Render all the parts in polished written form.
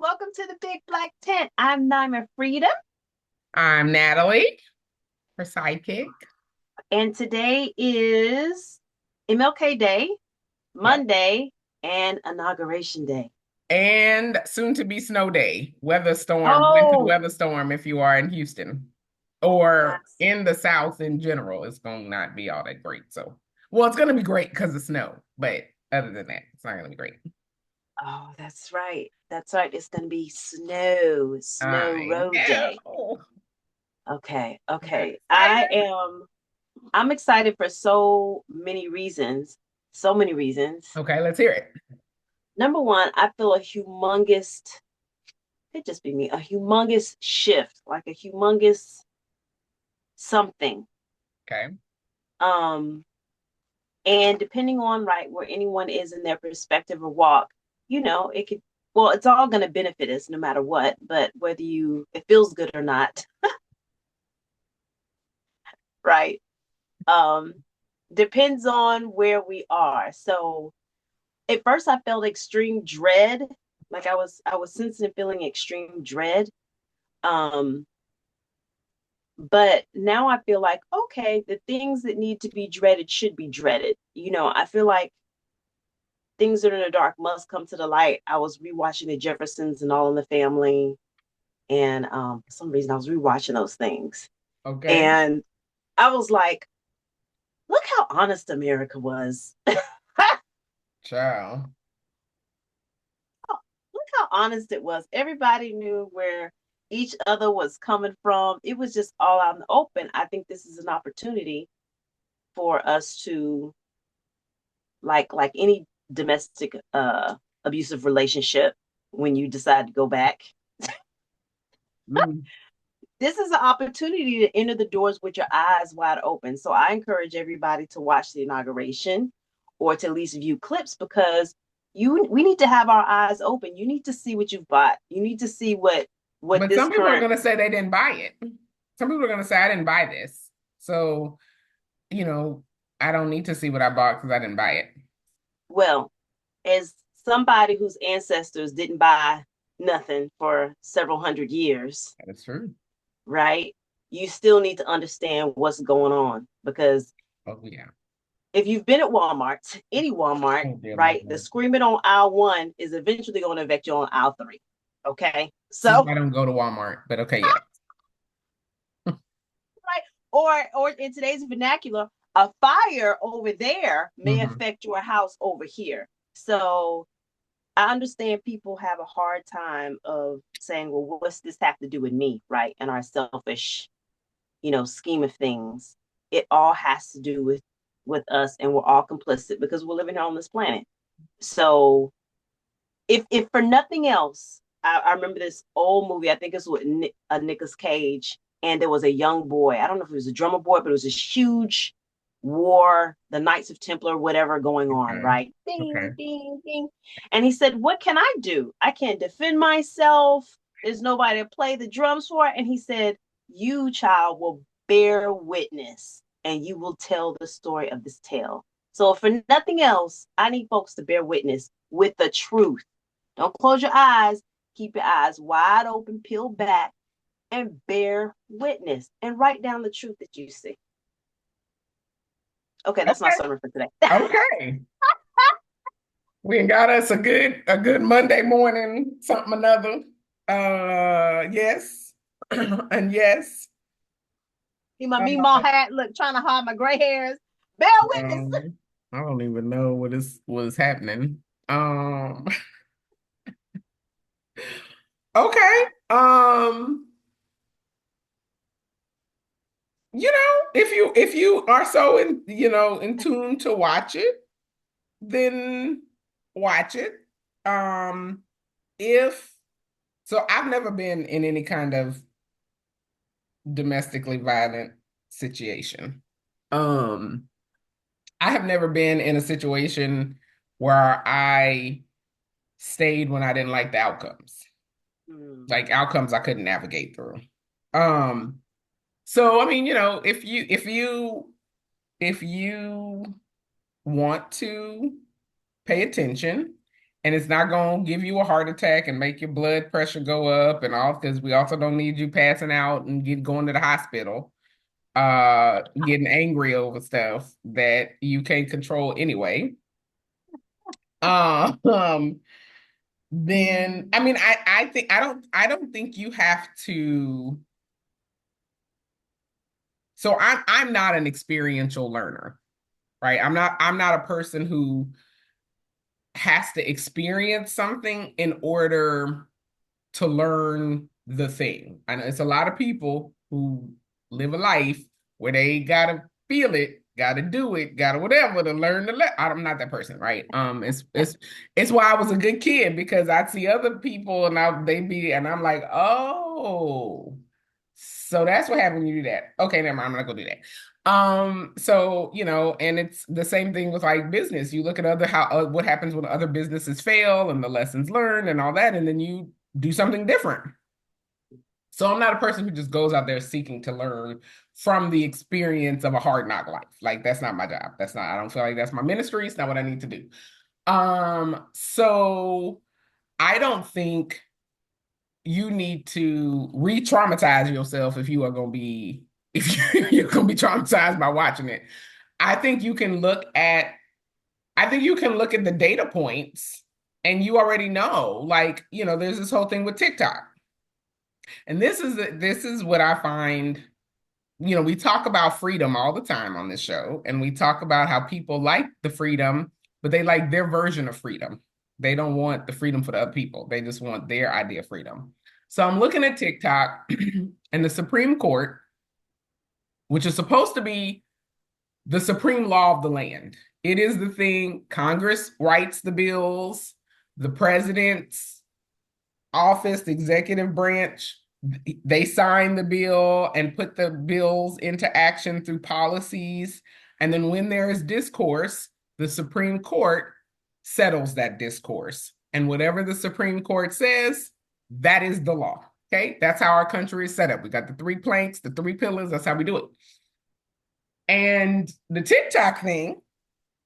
Welcome to the Big Black Tent. I'm Naima Freedom, I'm Natalie, her sidekick. and today is MLK Day, Yep. Monday, and Inauguration Day. And soon to be snow day, weather storm, winter Oh, weather storm if you are in Houston or that's in the South in general. It's going to not be all that great. So, well, it's going to be great because of snow, but other than that, it's not going to be great. that's right. That's right. It's gonna be snow I road day. know. Okay, Very okay. excited. I'm excited for so many reasons. So many reasons. Okay, let's hear it. Number one, I feel a humongous, it just be me, a humongous shift, like a humongous something. Okay. Um, and depending on right where anyone is in their perspective or walk, it could well, it's all gonna benefit us no matter what, but whether it feels good or not, right? Um, depends on where we are. So at first I felt extreme dread, like I was sensing and feeling extreme dread. Um, but now I feel like, okay, the things that need to be dreaded should be dreaded. I feel like things that are in the dark must come to the light. I was rewatching the Jeffersons and All in the Family, and for some reason I was rewatching those things, Okay. and I was like, look how honest America was. Look Ciao. how honest it was. Everybody knew where each other was coming from. It was just all out in the open. I think this is an opportunity for us to like any domestic abusive relationship when you decide to go back. Mm. This is an opportunity to enter the doors with your eyes wide open. So I encourage everybody to watch the inauguration or to at least view clips because we need to have our eyes open. You need to see what you've bought. You need to see what But this some people are current going to say they didn't buy it. Some people are going to say I didn't buy this. So, you know, I don't need to see what I bought because I didn't buy it. well, as somebody whose ancestors didn't buy nothing for several hundred years, That is true. right? You still need to understand what's going on because Oh, yeah. if you've been at Walmart, any Walmart, Oh, dear right, the Lord. screaming on aisle one is eventually going to evict you on aisle three. Okay. This is So, why I don't go to Walmart, but okay, yeah. right. Or in today's vernacular, a fire over there may Hmm. affect your house over here. So I understand people have a hard time of saying, well, what's this have to do with me, right? And our selfish, scheme of things. It all has to do with us and we're all complicit because we're living here on this planet. So if for nothing else, I remember this old movie. I think it's with Nicolas Cage, and there was a young boy. I don't know if it was a drummer boy, but it was this huge war, the Knights of Templar, whatever going on, Okay. right? Okay. Ding, ding, ding. And he said, "What can I do? I can't defend myself. There's nobody to play the drums for." And he said, "You, child, will bear witness, and you will tell the story of this tale." So, for nothing else, I need folks to bear witness with the truth. Don't close your eyes. Keep your eyes wide open, peel back, and bear witness and write down the truth that you see. Okay, that's my Okay. sermon for today. Okay. We got us a good Monday morning, something another. Yes. And yes. See my Meemaw Uh, hat, look, trying to hide my gray hairs. Bear witness. I don't even know what is happening. Okay. If you are so in tune to watch it, then watch it. Um, if so, I've never been in any kind of domestically violent situation. Um, I have never been in a situation where I stayed when I didn't like the outcomes. Hmm. Like outcomes I couldn't navigate through. Um, so I mean, if you want to pay attention and it's not going to give you a heart attack and make your blood pressure go up and all, because we also don't need you passing out and going to the hospital, getting angry over stuff that you can't control anyway. Um, then I mean, I think I don't think you have to. So I'm not an experiential learner, right? I'm not a person who has to experience something in order to learn the thing. I know it's a lot of people who live a life where they gotta feel it, gotta do it, gotta whatever to learn the I'm not that person, right? It's why I was a good kid, because I'd see other people and and I'm like, oh, so that's what happened when you do that. Okay, never mind, I'm not gonna do that. So and it's the same thing with like business. You look at other how what happens when other businesses fail and the lessons learned and all that, and then you do something different. So I'm not a person who just goes out there seeking to learn from the experience of a hard knock life. Like that's not my job. I don't feel like that's my ministry. It's not what I need to do. So I don't think you need to re-traumatize yourself if you're gonna be traumatized by watching it. I think you can look at the data points and you already know, like, there's this whole thing with TikTok. And this is what I find, we talk about freedom all the time on this show, and we talk about how people like the freedom, but they like their version of freedom. They don't want the freedom for the other people. They just want their idea of freedom. So I'm looking at TikTok and the Supreme Court, which is supposed to be the supreme law of the land. It is the thing. Congress writes the bills, the president's office, the executive branch, they sign the bill and put the bills into action through policies. And then when there is discourse, the Supreme Court settles that discourse. And whatever the Supreme Court says, that is the law. Okay, that's how our country is set up. We got the three planks, the three pillars. That's how we do it. And the TikTok thing,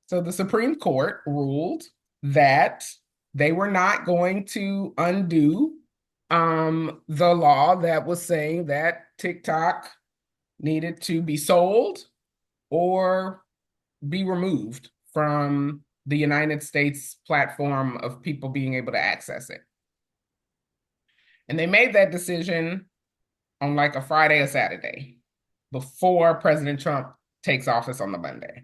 so the Supreme Court ruled that they were not going to undo the law that was saying that TikTok needed to be sold or be removed from the United States platform of people being able to access it. And they made that decision on like a Friday or Saturday before President Trump takes office on the Monday.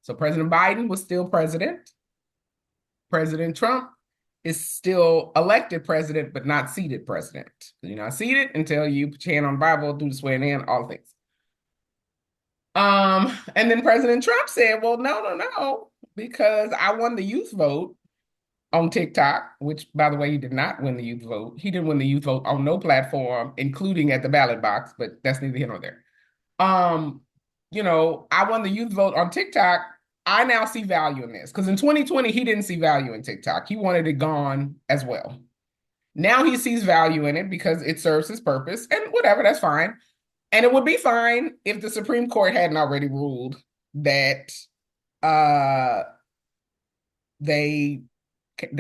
So President Biden was still president. President Trump is still elected president, but not seated president. You're not seated until you put your hand on the Bible, do the swearing in, all things. And then President Trump said, well, no, because I won the youth vote on TikTok, which, by the way, he did not win the youth vote. He didn't win the youth vote on no platform, including at the ballot box, but that's neither here nor there. I won the youth vote on TikTok. I now see value in this, because in 2020, he didn't see value in TikTok. He wanted it gone as well. Now he sees value in it because it serves his purpose, and whatever, that's fine. And it would be fine if the Supreme Court hadn't already ruled that they're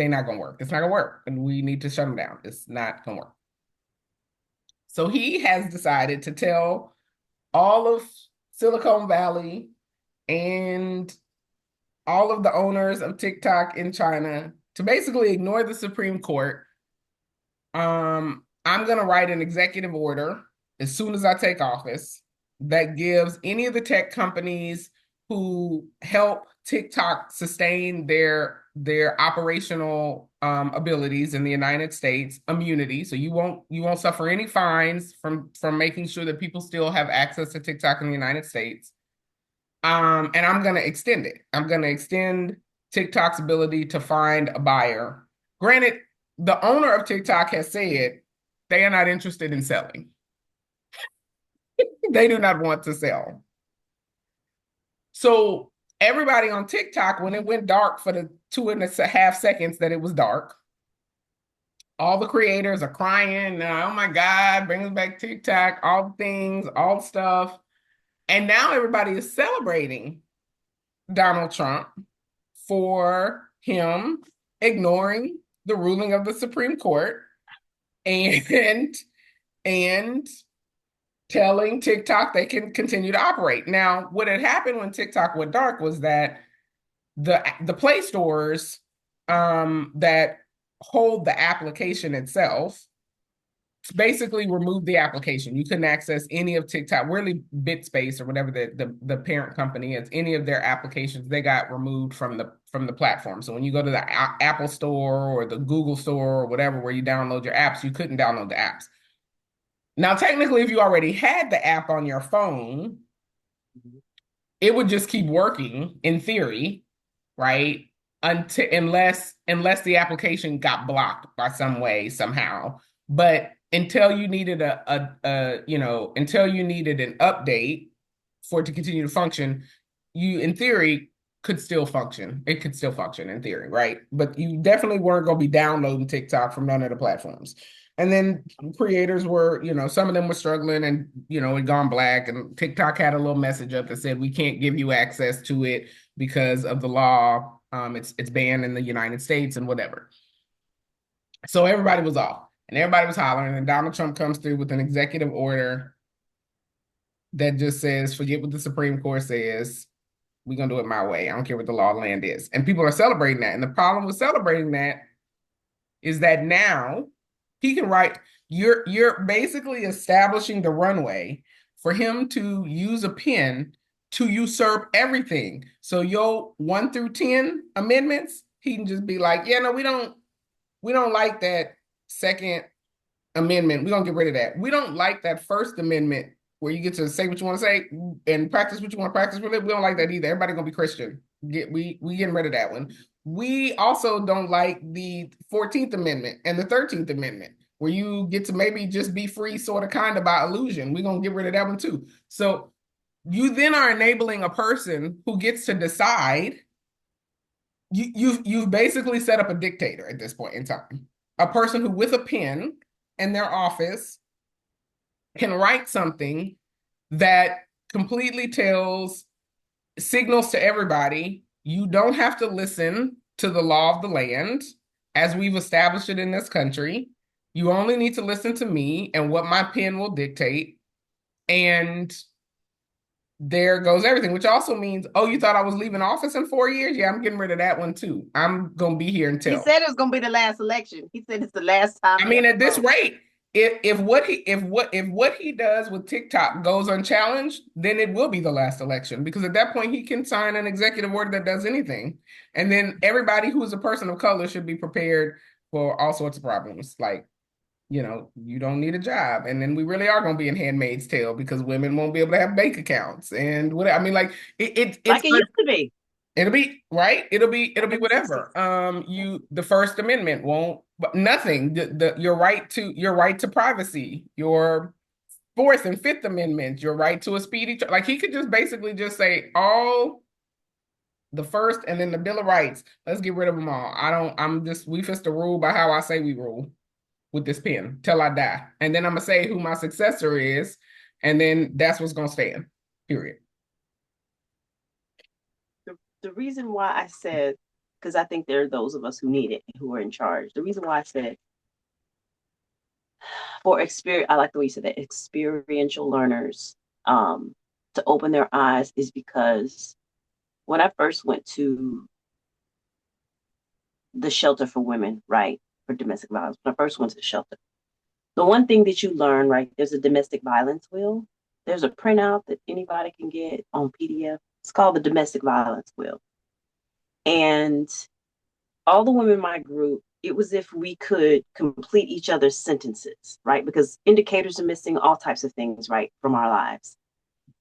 not going to work. It's not going to work, and we need to shut them down. It's not going to work. So he has decided to tell all of Silicon Valley and all of the owners of TikTok in China to basically ignore the Supreme Court. I'm going to write an executive order as soon as I take office that gives any of the tech companies who help TikTok sustain their operational abilities in the United States immunity. So you won't suffer any fines from making sure that people still have access to TikTok in the United States. And I'm going to extend it. I'm going to extend TikTok's ability to find a buyer. Granted, the owner of TikTok has said they are not interested in selling. They do not want to sell. So everybody on TikTok, when it went dark for the 2.5 seconds that it was dark, all the creators are crying, oh my God, bring us back TikTok, all the things, all the stuff. And now everybody is celebrating Donald Trump for him ignoring the ruling of the Supreme Court and and telling TikTok they can continue to operate. Now, what had happened when TikTok went dark was that the Play stores that hold the application itself basically removed the application. You couldn't access any of TikTok, really BitSpace or whatever the parent company is, any of their applications, they got removed from the platform. So when you go to the Apple store or the Google store or whatever where you download your apps, you couldn't download the apps. Now, technically, if you already had the app on your phone, it would just keep working in theory, right? Unless the application got blocked by some way somehow. But until you needed until you needed an update for it to continue to function, you in theory could still function. It could still function in theory, right? But you definitely weren't going to be downloading TikTok from none of the platforms. And then creators were, some of them were struggling and, had gone black. And TikTok had a little message up that said, we can't give you access to it because of the law. It's banned in the United States and whatever. So everybody was off and everybody was hollering. And Donald Trump comes through with an executive order that just says, forget what the Supreme Court says. We're going to do it my way. I don't care what the law of the land is. And people are celebrating that. And the problem with celebrating that is that now he can write, you're basically establishing the runway for him to use a pen to usurp everything. So your 1 through 10 amendments, he can just be like, yeah, no, we don't like that second amendment. We're gonna get rid of that. We don't like that First Amendment where you get to say what you want to say and practice what you want to practice with it. We don't like that either. Everybody gonna be Christian. We getting rid of that one. We also don't like the 14th Amendment and the 13th Amendment, where you get to maybe just be free, sort of, kind of by illusion. We're going to get rid of that one too. So you then are enabling a person who gets to decide. You've basically set up a dictator at this point in time. A person who, with a pen in their office, can write something that completely signals to everybody, you don't have to listen to the law of the land as we've established it in this country. You only need to listen to me and what my pen will dictate. And there goes everything, which also means, oh, you thought I was leaving office in 4 years? Yeah, I'm getting rid of that one too. I'm going to be here He until. said it was going to be the last election. He said it's the last time. I mean, at this rate, if what he does with TikTok goes unchallenged, then it will be the last election, because at that point he can sign an executive order that does anything, and then everybody who is a person of color should be prepared for all sorts of problems, like, you don't need a job, and then we really are going to be in Handmaid's Tale because women won't be able to have bank accounts and what I mean, like it's like it used to be. It'll be right. It'll be Like whatever. The First Amendment won't, but nothing. Your right to privacy, your Fourth and Fifth Amendments, your right to a speedy trial. Like, he could just basically just say all the first and then the Bill of Rights. Let's get rid of them all. We just to rule by how I say we rule with this pen till I die, and then I'm gonna say who my successor is, and then that's what's gonna stand. Period. The reason why I said, because I think there are those of us who need it, who are in charge. The reason why I said for experience, I like the way you said that, experiential learners to open their eyes, is because when I first went to the shelter for women, right, for domestic violence, when I first went to the shelter, the one thing that you learn, right, there's a domestic violence wheel. There's a printout that anybody can get on PDF. It's called the domestic violence wheel. And all the women in my group, it was if we could complete each other's sentences, right? Because indicators are missing, all types of things, right, from our lives.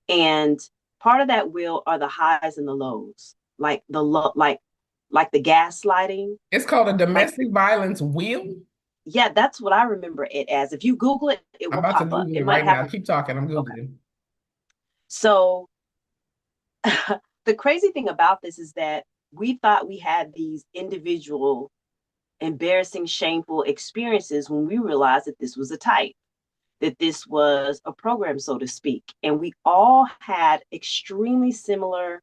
And part of that wheel are the highs and the lows, like like the gaslighting. It's called a domestic violence wheel. Yeah, that's what I remember it as. If you Google it, it I'm will about to pop up. Google It it might right have. now. Keep talking. I'm Googling. Okay. So the crazy thing about this is that we thought we had these individual embarrassing, shameful experiences when we realized that this was a type, that this was a program, so to speak. And we all had extremely similar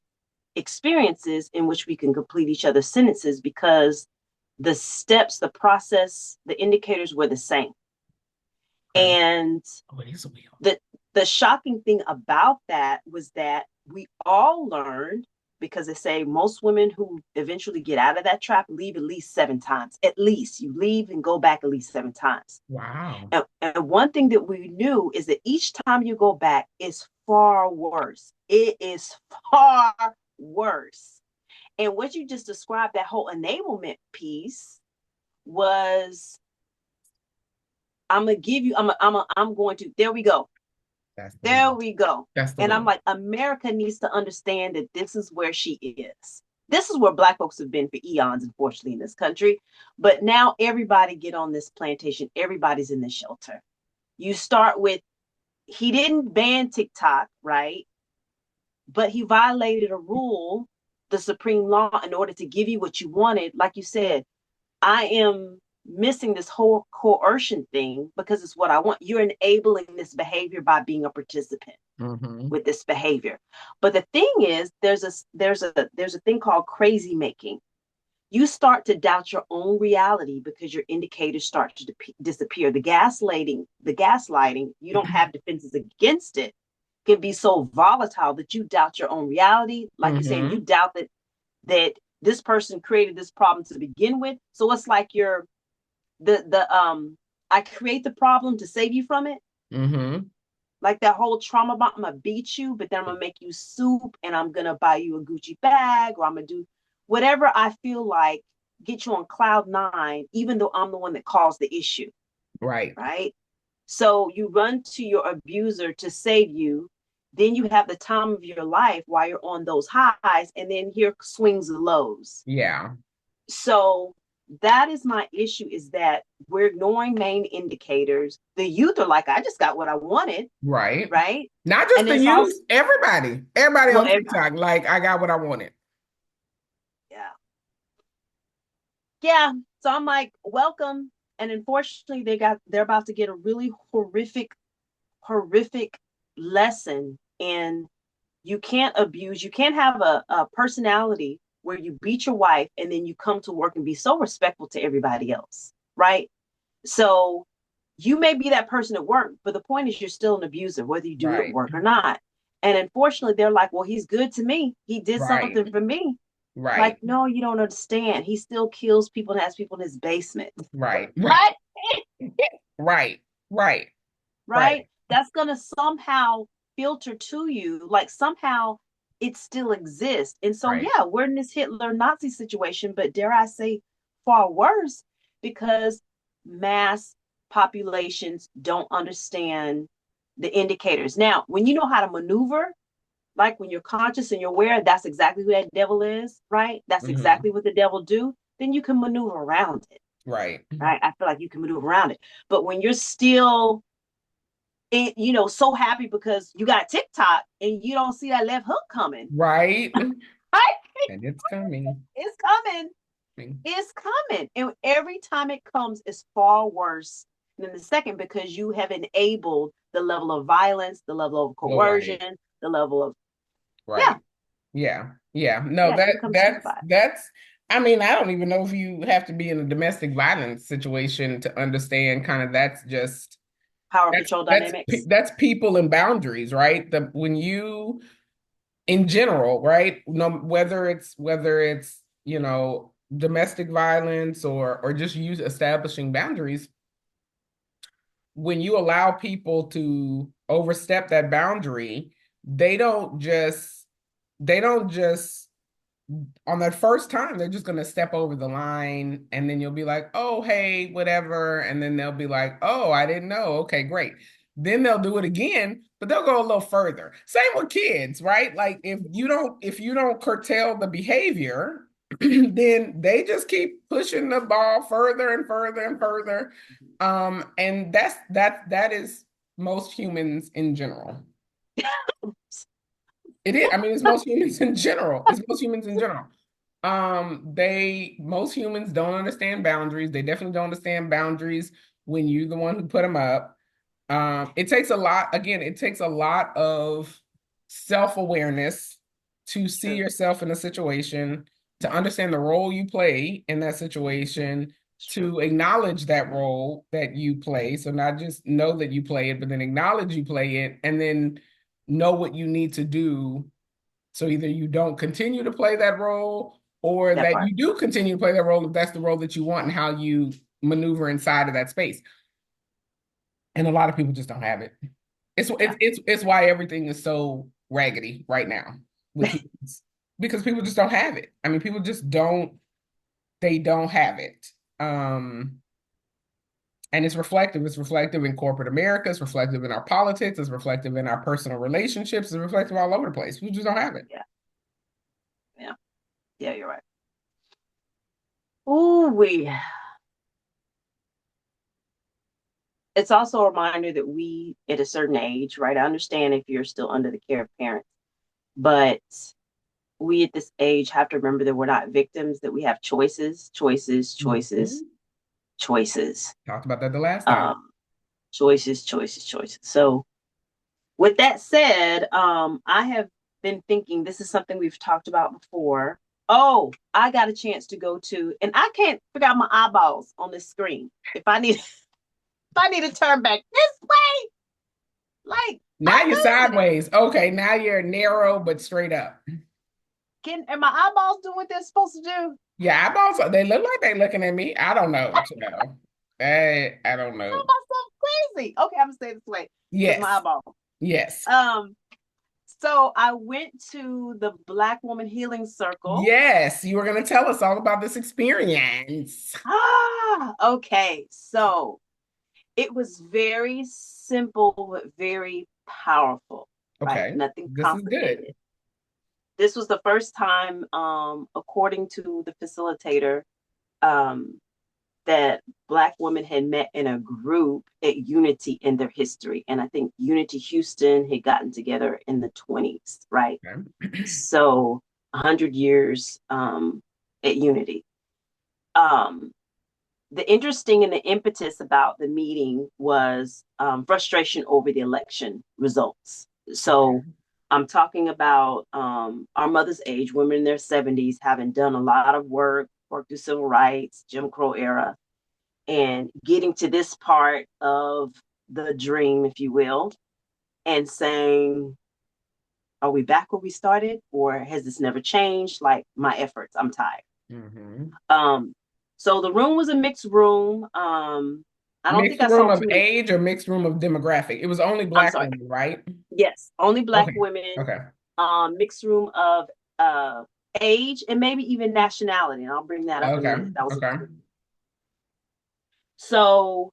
experiences in which we can complete each other's sentences, because the steps, the process, the indicators were the same. Okay. And Oh, it is a wheel. the shocking thing about that was that we all learned, because they say most women who eventually get out of that trap leave at least 7 times. At least you leave and go back at least 7 times. Wow. And one thing that we knew is that each time you go back is far worse. It is far worse. And what you just described, that whole enablement piece, was I'm gonna give you, I'm going to, there we go. That's the There wheel. we go. That's the And I'm wheel. like, America needs to understand that this is where she is. This is where Black folks have been for eons, unfortunately, in this country. But now everybody get on this plantation. Everybody's in the shelter. You start with, he didn't ban TikTok, right? But he violated a rule, the supreme law, in order to give you what you wanted. Like you said, I am missing this whole coercion thing because it's what I want. You're enabling this behavior by being a participant Mm-hmm. with this behavior. But the thing is, there's a thing called crazy making. You start to doubt your own reality because your indicators start to disappear. The gaslighting, you don't have defenses against it, can be so volatile that you doubt your own reality. Like you're saying, you Mm-hmm. doubt that this person created this problem to begin with. So it's like you're the I create the problem to save you from it. Mm-hmm. Like that whole trauma bond, I'm gonna beat you, but then I'm gonna make you soup and I'm gonna buy you a Gucci bag, or I'm gonna do whatever I feel like, get you on cloud 9, even though I'm the one that caused the issue, Right. right? So you run to your abuser to save you. Then you have the time of your life while you're on those highs, and then here swings the lows. Yeah. So that is my issue, is that we're ignoring main indicators. The youth are like, I just got what I wanted, Right. right? Not And just the there's also, youth, everybody. Everybody well, on TikTok, like, I got what I wanted. yeah, yeah. So I'm like, welcome. And unfortunately, they're about to get a really horrific lesson in, you can't abuse, you can't have a personality where you beat your wife and then you come to work and be so respectful to everybody else, right? So you may be that person at work, but the point is you're still an abuser, whether you do it at Right. work or not. And unfortunately, they're like, well, he's good to me. He did Right. something for me. Like, Right. no, you don't understand. He still kills people and has people in his basement. Right. Right. What? Right. Right. Right? Right. That's going to somehow filter to you, like somehow it still exists. And so, Right. yeah, we're in this Hitler Nazi situation, but dare I say, far worse, because mass populations don't understand the indicators. Now, when you know how to maneuver, like when you're conscious and you're aware, that's exactly who that devil is, right? That's Mm-hmm. exactly what the devil do. Then you can maneuver around it, Right. right? I feel like you can maneuver around it. But when you're still, so happy because you got TikTok and you don't see that left hook coming, Right. right? And it's coming. It's coming. It's coming. And every time it comes, it's far worse than the second, because you have enabled the level of violence, the level of Oh, right. coercion, the level of, yeah, Right. Yeah. Yeah. No, yeah, it becomes justified. I mean, I don't even know if you have to be in a domestic violence situation to understand kind of that's just Power control dynamics. that's people and boundaries, right? The when you in general, right? No, whether it's, domestic violence or just use establishing boundaries, when you allow people to overstep that boundary, they don't just they don't just on that first time, they're just going to step over the line. And then you'll be like, oh, hey, whatever. And then they'll be like, oh, I didn't know. Okay, great. Then they'll do it again, but they'll go a little further. Same with kids, right? Like if you don't curtail the behavior, then they just keep pushing the ball further and further and further. And that is most humans in general. It is. I mean, it's most humans in general. It's most humans in general. Most humans don't understand boundaries. They definitely don't understand boundaries when you're the one who put them up. It takes a lot, again, it takes a lot of self-awareness to see True. yourself in a situation to understand the role you play in that situation, to acknowledge that role that you play. So not just know that you play it, but then acknowledge you play it, and then know what you need to do. So either you don't continue to play that role, or That that part. you do continue to play that role if that's the role that you want and how you maneuver inside of that space. And a lot of people just don't have it. Yeah. It's why everything is so raggedy right now with humans, because people just don't have it. I mean, people just don't, they don't have it. And it's reflective. It's reflective in corporate America. It's reflective in our politics. It's reflective in our personal relationships. It's reflective all over the place. We just don't have it. Yeah. Yeah. Yeah, you're right. Ooh, it's also a reminder that we, at a certain age, right? I understand if you're still under the care of parents, but we at this age have to remember that we're not victims, that we have choices, choices, choices, Mhm. choices, Talked about that the last time. um, choices, choices, choices. So, with that said, I have been thinking this is something we've talked about before. Oh, I got a chance to go to, and I can't figure out my eyeballs on this screen. If I need, if I need to turn back this way, like Now I'm you're losing it. sideways. Okay, now you're narrow but straight up. Are my eyeballs doing what they're supposed to do? Yeah, eyeballs, they look like they're looking at me. I don't know. You know. I don't know. Myself crazy. Okay, I'm gonna stay this way because my Yes. eyeball. Yes. Um, so I went to the Black Woman Healing Circle. Yes. You were going to tell us all about this experience. Okay. So it was very simple, but very powerful, right? Okay. Nothing This is good. complicated. This was the first time, according to the facilitator, um, that Black women had met in a group at Unity in their history. And I think Unity Houston had gotten together in the 20s, right? Okay. So 100 years at Unity. Um, the interesting and the impetus about the meeting was frustration over the election results. So Okay. I'm talking about our mother's age, women in their 70s, having done a lot of worked through civil rights, Jim Crow era, and getting to this part of the dream, if you will, and saying, are we back where we started? Or has this never changed? Like my efforts, I'm tired. Hmm. Um, so the room was a mixed room. I don't think Mixed I room saw of too many. age or mixed room of demographic? It was only I'm Black sorry. women, right? Yes, only Black Okay. women. Okay. Mixed room of uh, age and maybe even nationality. And I'll bring that up in a Okay. minute. That was Okay. so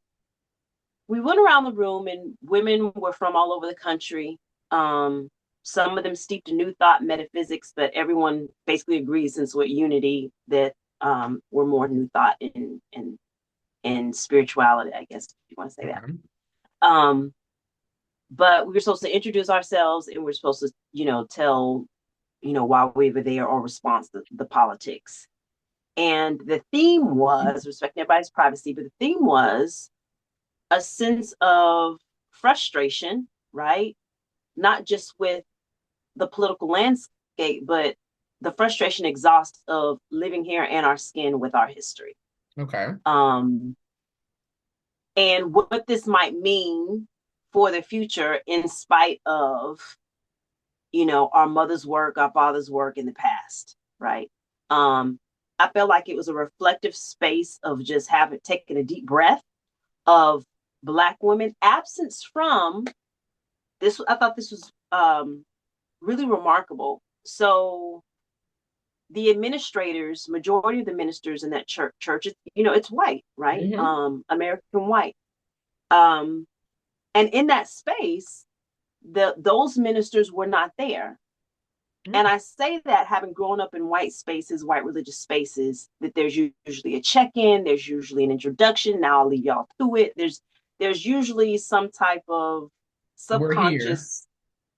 we went around the room, and women were from all over the country. Um, some of them steeped in New Thought metaphysics, but everyone basically agrees, since we're at Unity, that we're more New Thought in spirituality, I guess, if you want to say that. Okay. Um, but we were supposed to introduce ourselves, and we're supposed to, tell, why we were there, or response to the politics. And the theme was respecting everybody's privacy, but the theme was a sense of frustration, right? Not just with the political landscape, but the frustration, exhaust of living here in our skin with our history. Okay. Um, and what this might mean for the future, in spite of, our mother's work, our father's work in the past, right? Um, I felt like it was a reflective space of just having taken a deep breath of Black women absence from this. I thought this was really remarkable. So the administrators, majority of the ministers in that church, it's white, right? Hmm. American white. Um, and in that space, those ministers were not there. And I say that having grown up in white spaces, white religious spaces, that there's usually a check-in, there's usually an introduction. Now I'll leave y'all to it. There's usually some type of We're here. subconscious,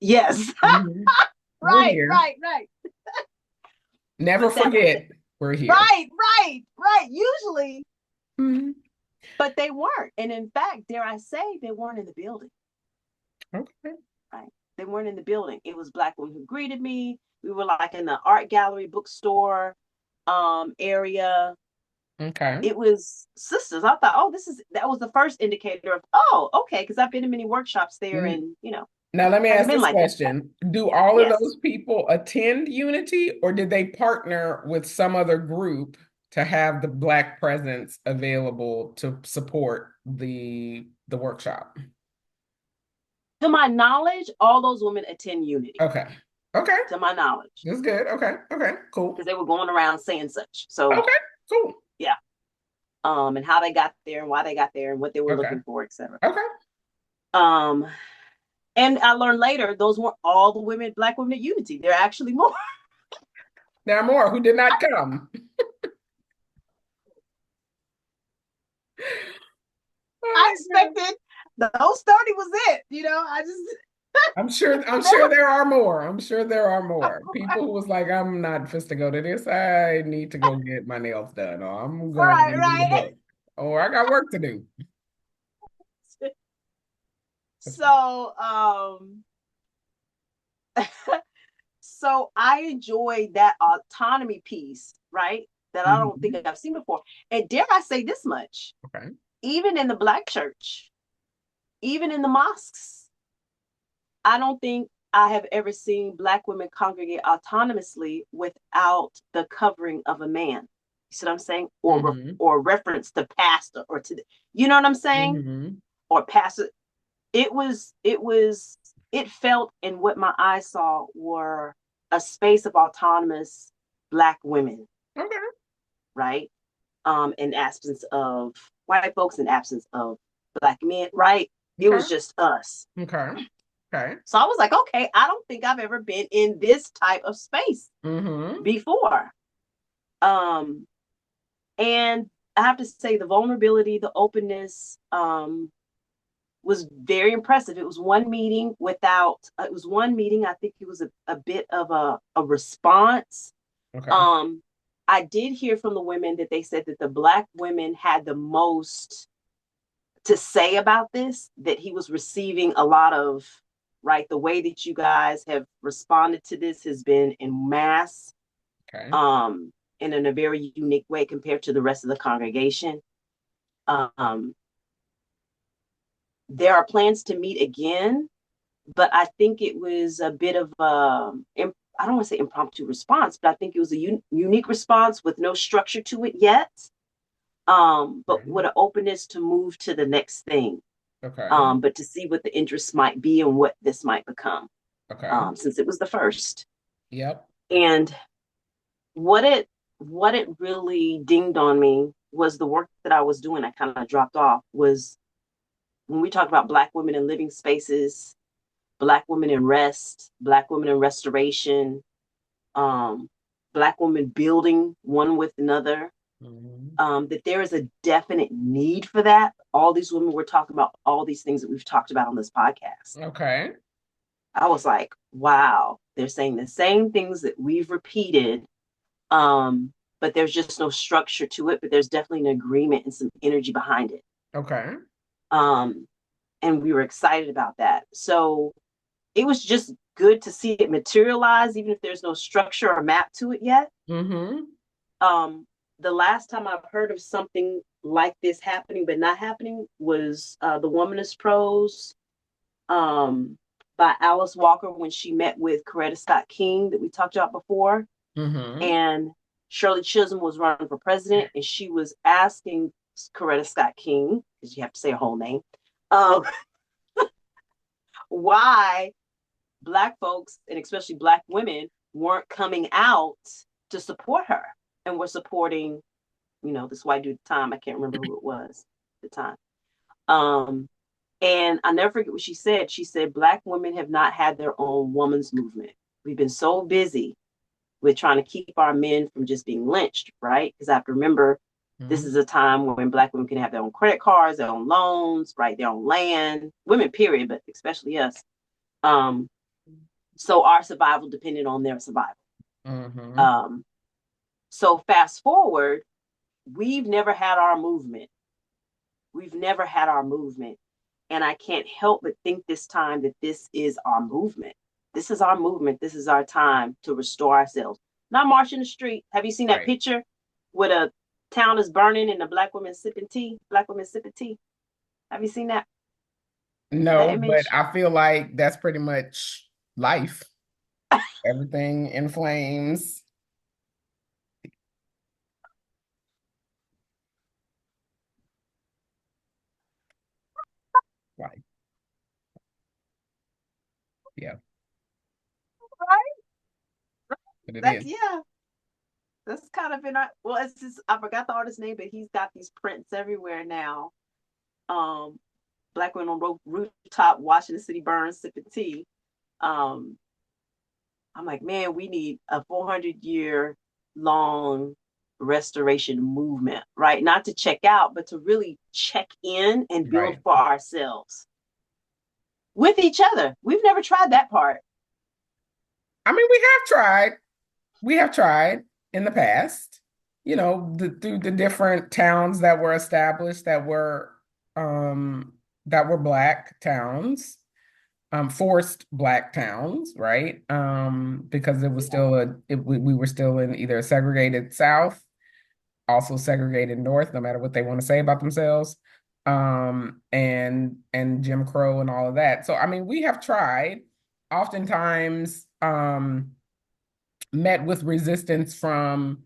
yes. Hmm. We're Right, here. right, right. Never But that, forget we're here. right, right, right. Usually, Hmm. but they weren't. And in fact, dare I say, they weren't in the building. Okay. Right. They weren't in the building. It was Black women who greeted me. We were like in the art gallery bookstore. area. Okay. It was sisters. I thought, oh, that was the first indicator of, oh, okay, because I've been in many workshops there, N- and Now let me hasn't ask been this like that. question. Do all of Yes. those people attend Unity, or did they partner with some other group to have the Black presence available to support the workshop? To my knowledge, all those women attend Unity. Okay. Okay. To my knowledge, That's good. Okay. Okay. Cool. because they were going around saying such. So Okay. Cool. yeah. And how they got there and why they got there and what they were Okay. looking for, etc. Okay. Um, and I learned later those weren't all the women, Black women at Unity. There are actually more. There are more who did not come. I Oh my God. expected those 30 was it. I just I'm sure there are more. I'm sure there are more. People who was like, I'm not supposed to go to this. I need to go get my nails done, or I'm gonna right, read a right. book, or I got work to do. So, so I enjoyed that autonomy piece, right? That I don't think Mhm. I've seen before. And dare I say this much, Okay. even in the Black church, even in the mosques, I don't think I have ever seen Black women congregate autonomously without the covering of a man. You see what I'm saying? Hmm. Or reference to pastor or to you know what I'm saying? Hmm. Or pastor. It felt, and what my eyes saw were a space of autonomous Black women, Okay. right? In absence of white folks, in absence of Black men, right? It Okay. was just us. Okay. Okay. So I was like, okay, I don't think I've ever been in this type of space Hmm. before. Um, and I have to say, the vulnerability, the openness, was very impressive. It was one meeting without, it was one meeting. I think it was a bit of a response. Okay. Um, I did hear from the women that they said that the Black women had the most to say about this, that he was receiving a lot of, right, the way that you guys have responded to this has been in mass, Okay. um, and in a very unique way compared to the rest of the congregation. Um, there are plans to meet again, but I think it was a bit of I don't want to say impromptu response, but I think it was a unique response with no structure to it yet, but Okay. with an openness to move to the next thing, Okay. but to see what the interest might be and what this might become, Okay. since it was the first. Yep. And what it really dinged on me was the work that I was doing. I kind of dropped off was when we talk about Black women in living spaces, Black women in rest, Black women in restoration, um, Black women building one with another, Hmm. that there is a definite need for that. All these women were talking about all these things that we've talked about on this podcast. Okay. I was like, wow, they're saying the same things that we've repeated, um, but there's just no structure to it, but there's definitely an agreement and some energy behind it. Okay. Um, and we were excited about that. So it was just good to see it materialize, even if there's no structure or map to it yet. Hmm. Um, the last time I've heard of something like this happening but not happening was the Womanist Prose, by Alice Walker when she met with Coretta Scott King that we talked about before. Hmm. And Shirley Chisholm was running for president, and she was asking Coretta Scott King, because you have to say her whole name, um, why Black folks and especially Black women weren't coming out to support her and were supporting, this white dude at the time. I can't remember who it was at the time. Um, and I never forget what she said. She said, Black women have not had their own woman's movement. We've been so busy with trying to keep our men from just being lynched, right? Because I have to remember this is a time when Black women can have their own credit cards, their own loans, right? Their own land, women, period, but especially us. Um, so our survival depended on their survival. Hmm. Um, so fast forward, we've never had our movement. We've never had our movement. And I can't help but think this time that this is our movement. This is our movement. This is our time to restore ourselves. not marching the street. Have you seen that Right. picture with a town is burning and the black women sipping tea? Black women sipping tea. Have you seen that No, but image? I feel like that's pretty much life. Everything in flames. Life. Yeah, Right. but it That's is. yeah. That's kind of been our, well. It's just I forgot the artist's name, but he's got these prints everywhere now. Um, Black women on rooftop watching the city burn, sipping tea. Um, I'm like, man, we need a 400-year long restoration movement, right? Not to check out, but to really check in and build Right. for ourselves with each other. We've never tried that part. I mean, we have tried. We have tried in the past, through the different towns that were established um that were black towns, forced black towns, right? Because it was Yeah. still we were still in either a segregated South, also segregated North, no matter what they want to say about themselves, and Jim Crow and all of that. So I mean, we have tried, oftentimes met with resistance from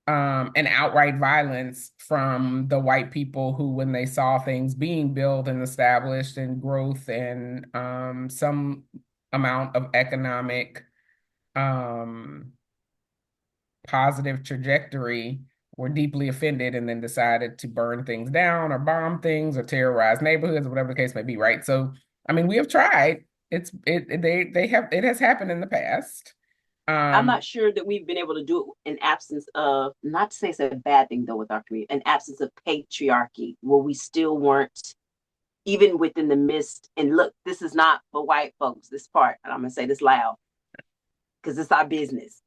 and outright violence from the white people who, when they saw things being built and established and growth and some amount of economic um, positive trajectory, were deeply offended and then decided to burn things down or bomb things or terrorize neighborhoods or whatever the case may be, right? So, I mean, we have tried. They have it has happened in the past. I'm Um, not sure that we've been able to do it in absence of, not to say it's a bad thing though with our community, an absence of patriarchy, where we still weren't, even within the midst. And look, this is not for white folks, this part, and I'm going to say this loud because it's our business.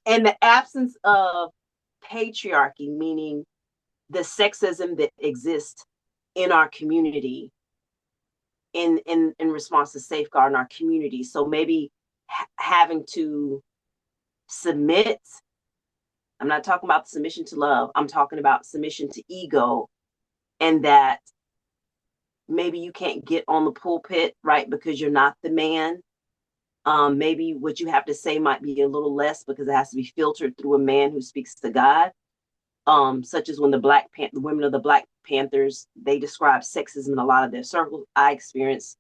And the absence of patriarchy, meaning the sexism that exists in our community in response to safeguarding our community. So maybe having to submit. I'm not talking about submission to love. I'm talking about submission to ego, and that maybe you can't get on the pulpit, right, because you're not the man. Maybe what you have to say might be a little less because it has to be filtered through a man who speaks to God. Such as when the women of the Black Panthers, they describe sexism in a lot of their circles. I experienced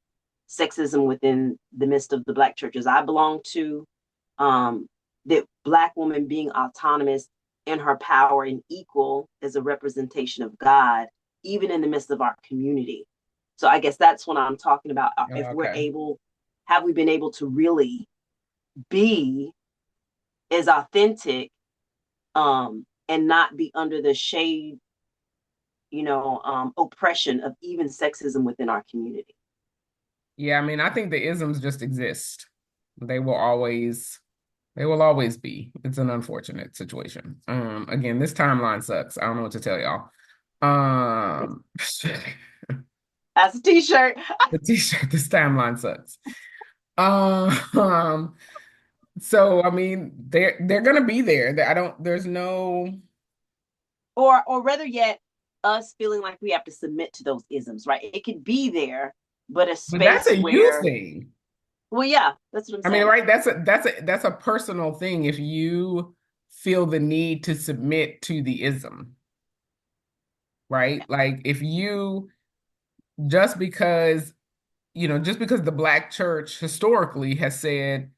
sexism within the midst of the Black churches I belong to. Um, that Black woman being autonomous in her power and equal is a representation of God, even in the midst of our community. So I guess that's what I'm talking about. If we're okay. able, have we been able to really be as authentic, and not be under the shade, oppression of even sexism within our community? Yeah, I mean, I think the isms just exist. They will always, they will always be. It's an unfortunate situation. Again, this timeline sucks. I don't know what to tell y'all. Um, As a t-shirt. the t-shirt, this timeline sucks. Um, so I mean, they're gonna be there. I don't. There's no. Or rather yet, us feeling like we have to submit to those isms, right? It could be there, but a But that's space a you where, thing. well, yeah, that's what I'm I mean, saying. right? That's a personal thing. If you feel the need to submit to the ism, right? Like if you just because just because the black church historically has said,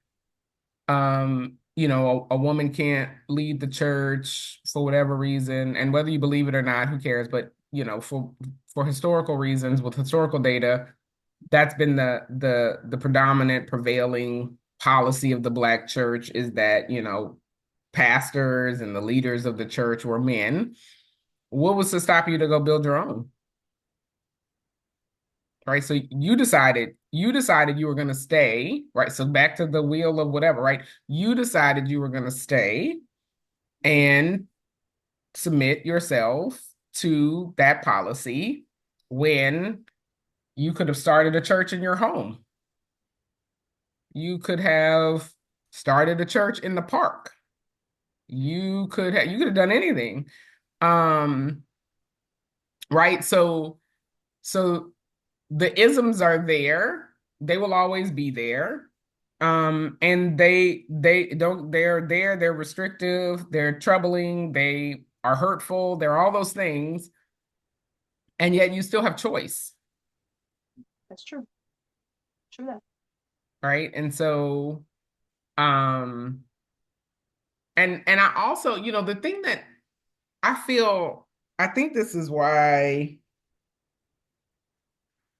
a woman can't lead the church for whatever reason, and whether you believe it or not, who cares? But for historical reasons, with historical data, that's been the predominant prevailing policy of the black church, is that pastors and the leaders of the church were men. What was to stop you to go build your own? Right. So you decided you were going to stay, right? So back to the wheel of whatever, right? You decided you were going to stay and submit yourself to that policy when you could have started a church in your home. You could have started a church in the park. You could have done anything. Um, right? So the isms are there. They will always be there. And they don't they're there, they're restrictive, they're troubling, they are hurtful, they're all those things, and yet you still have choice, That's true. True that. right? And so um and I also, the thing that I feel, I think this is why.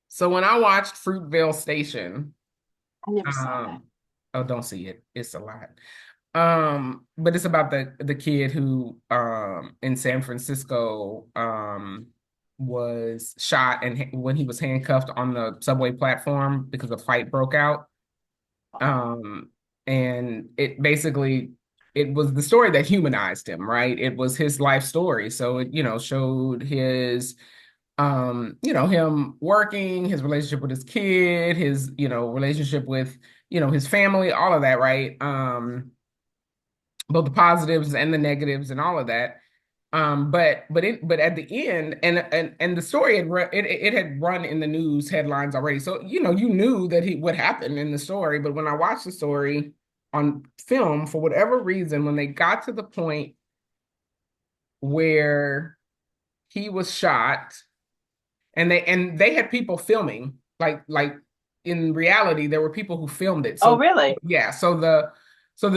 So when I watched Fruitvale Station, I never saw that. um, oh, don't see it. It's a lot. But it's about the kid who in San Francisco was shot and when he was handcuffed on the subway platform because a fight broke out. Oh, Um, and it was the story that humanized him, right? It was his life story. So it, showed his him working, his relationship with his kid, his, relationship with, his family, all of that, right? Both the positives and the negatives and all of that. But at the end, and the story it had run in the news headlines already. So, you knew that he what happened in the story. But when I watched the story on film, for whatever reason, when they got to the point where he was shot, and they had people filming, like in reality there were people who filmed it. oh, So really? yeah, so the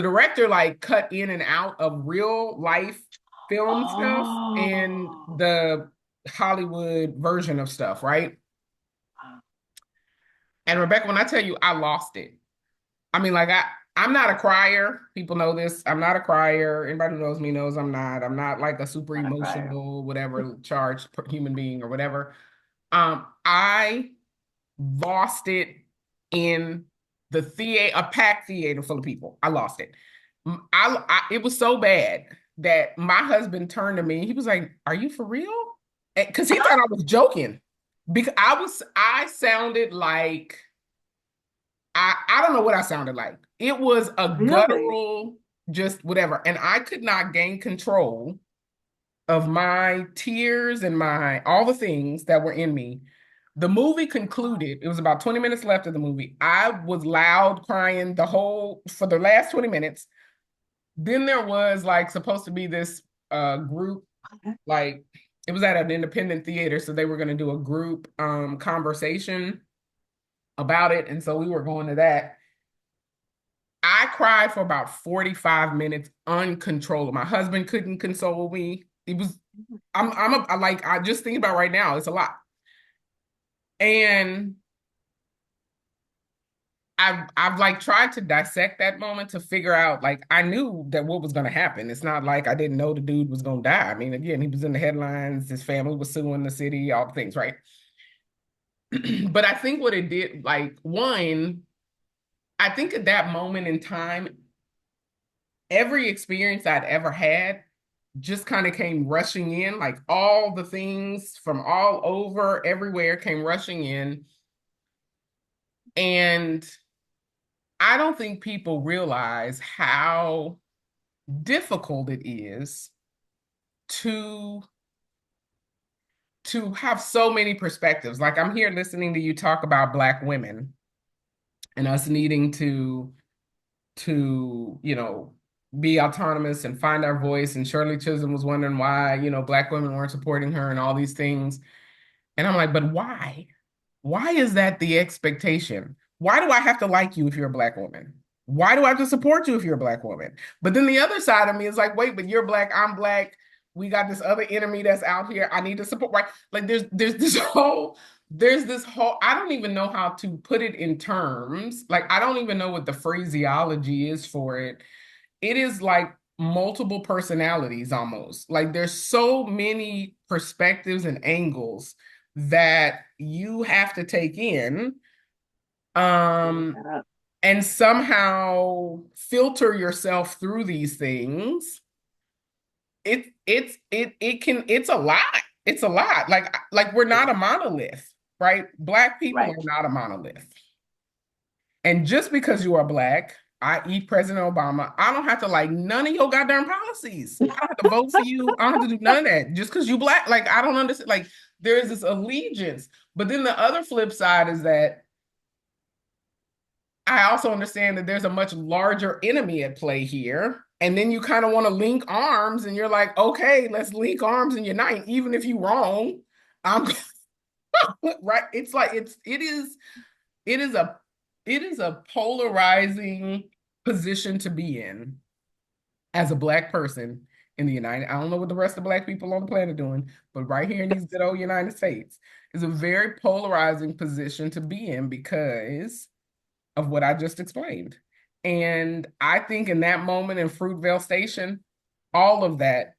director like cut in and out of real life film stuff and Oh, the Hollywood version of stuff, right? wow. And Rebecca, when I tell you I lost it, I mean, like, I'm not a crier. People know this. I'm not a crier. Anybody who knows me knows I'm not like a super Not a crier. emotional, whatever, charged human being or whatever. I lost it in the theater, a packed theater full of people. I lost it. It was so bad that my husband turned to me. He was like, "Are you for real?" Because he thought I was joking. Because I sounded like I don't know what I sounded like. It was a Really? guttural, just whatever, and I could not gain control of my tears and my all the things that were in me. The movie concluded. It was about 20 minutes left of the movie. I was loud crying for the last 20 minutes. Then there was like supposed to be this group, like it was at an independent theater, so they were going to do a group conversation about it, and so we were going to that. I cried for about 45 minutes uncontrollable. My husband couldn't console me. It was I just think about right now, it's a lot. And I've like tried to dissect that moment to figure out, like, I knew that what was going to happen. It's not like I didn't know the dude was going to die. I mean, again, he was in the headlines, his family was suing the city, all the things, right? But I think what it did, like, one, I think at that moment in time, every experience I'd ever had just kind of came rushing in, like all the things from all over, everywhere came rushing in. And I don't think people realize how difficult it is to have so many perspectives. Like, I'm here listening to you talk about Black women and us needing to be autonomous and find our voice. And Shirley Chisholm was wondering why Black women weren't supporting her and all these things. And I'm like, but why? Why is that the expectation? Why do I have to like you if you're a Black woman? Why do I have to support you if you're a Black woman? But then the other side of me is like, wait, but you're Black, I'm Black. We got this other enemy that's out here. I need to support. Right? Like, there's this whole. I don't even know how to put it in terms. Like, I don't even know what the phraseology is for it. It is like multiple personalities almost. Like, there's so many perspectives and angles that you have to take in, Look um that up. and somehow filter yourself through these things. It's a lot. It's a lot. Like we're Yeah. not a monolith, right? Black people Right. are not a monolith. And just because you are Black i.e. President Obama, I don't have to like none of your goddamn policies. I don't have to vote for you. I don't have to do none of that just because you black. Like, I don't understand. Like, there is this allegiance. But then the other flip side is that I also understand that there's a much larger enemy at play here. And then you kind of want to link arms and you're like, okay, let's link arms and unite. Even if you're wrong, I'm right. It's like it is a it is a polarizing position to be in as a black person in the United. I don't know what the rest of black people on the planet are doing, but right here in these good old United States is a very polarizing position to be in because of what I just explained. And I think in that moment in Fruitvale Station, all of that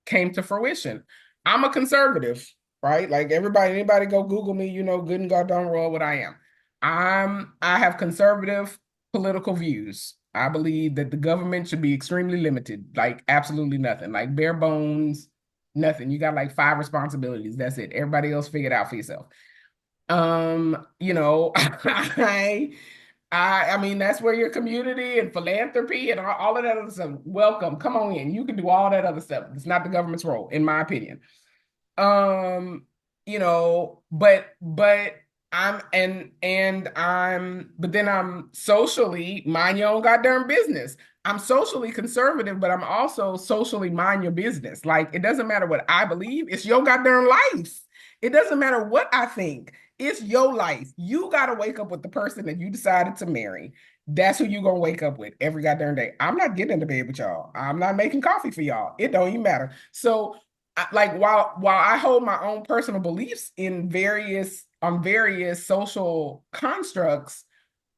came to fruition. I'm a conservative, right? Like everybody, anybody go Google me, you know, good and goddamn roll what I am. I have conservative political views. I believe that the government should be extremely limited, like absolutely nothing, like bare bones, nothing. You got like 5 responsibilities. That's it. Everybody else figure it out for yourself. You know, I mean, that's where your community and philanthropy and all of that other stuff. Welcome, come on in. You can do all that other stuff. It's not the government's role, in my opinion. Um, you know, but but then I'm socially mind your own goddamn business. I'm socially conservative, but I'm also socially mind your business. Like it doesn't matter what I believe, it's your goddamn life. It doesn't matter what I think. It's your life. You gotta wake up with the person that you decided to marry. That's who you gonna wake up with every goddamn day. I'm not getting into bed with y'all. I'm not making coffee for y'all. It don't even matter. So like while I hold my own personal beliefs in various social constructs,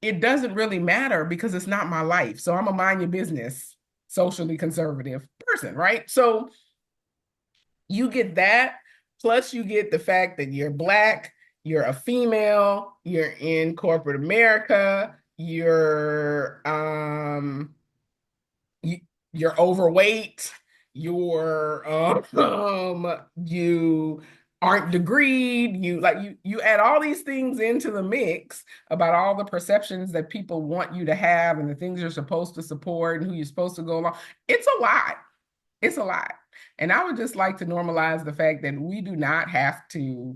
it doesn't really matter because it's not my life. So I'm a mind your business, socially conservative person, right? So you get that, plus you get the fact that you're black, you're a female, you're in corporate America, you, you're overweight, you aren't degreed, you add all these things into the mix about all the perceptions that people want you to have and the things you're supposed to support and who you're supposed to go along. It's a lot. It's a lot. And I would just like to normalize the fact that we do not have to,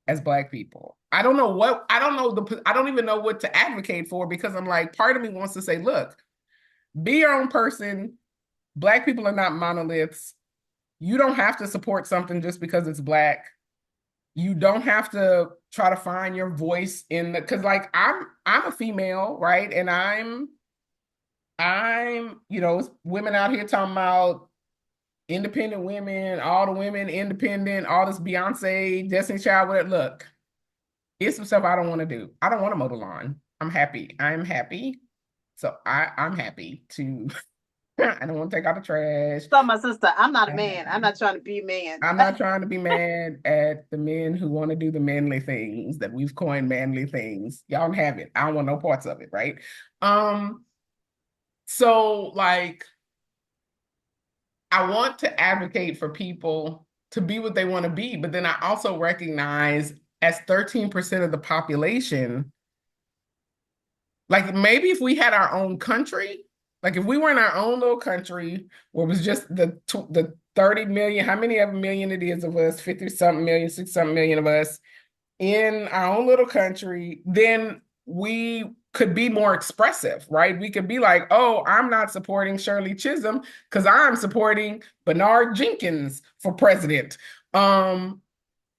as Black people. I don't even know what to advocate for because I'm like, part of me wants to say, look, be your own person. Black people are not monoliths. You don't have to support something just because it's Black. You don't have to try to find your voice in the, because like I'm a female, right? And you know, women out here talking about independent women, all the women independent, all this Beyonce, Destiny Child, whatever. Look, it's some stuff I don't want to do. I don't want to mow the lawn. I'm happy. I'm happy. So I'm happy to I don't want to take out the trash. So my sister, I'm not a man. I'm not trying to be a man. I'm not trying to be mad at the men who want to do the manly things that we've coined manly things. Y'all can have it. I don't want no parts of it, right? Um, so like I want to advocate for people to be what they want to be, but then I also recognize as 13% of the population, like maybe if we had our own country, like if we were in our own little country where it was just the 30 million, how many of a million it is of us, 50 something million, 60 something million of us in our own little country, then we could be more expressive, right? We could be like, oh, I'm not supporting Shirley Chisholm because I'm supporting Bernard Jenkins for president. And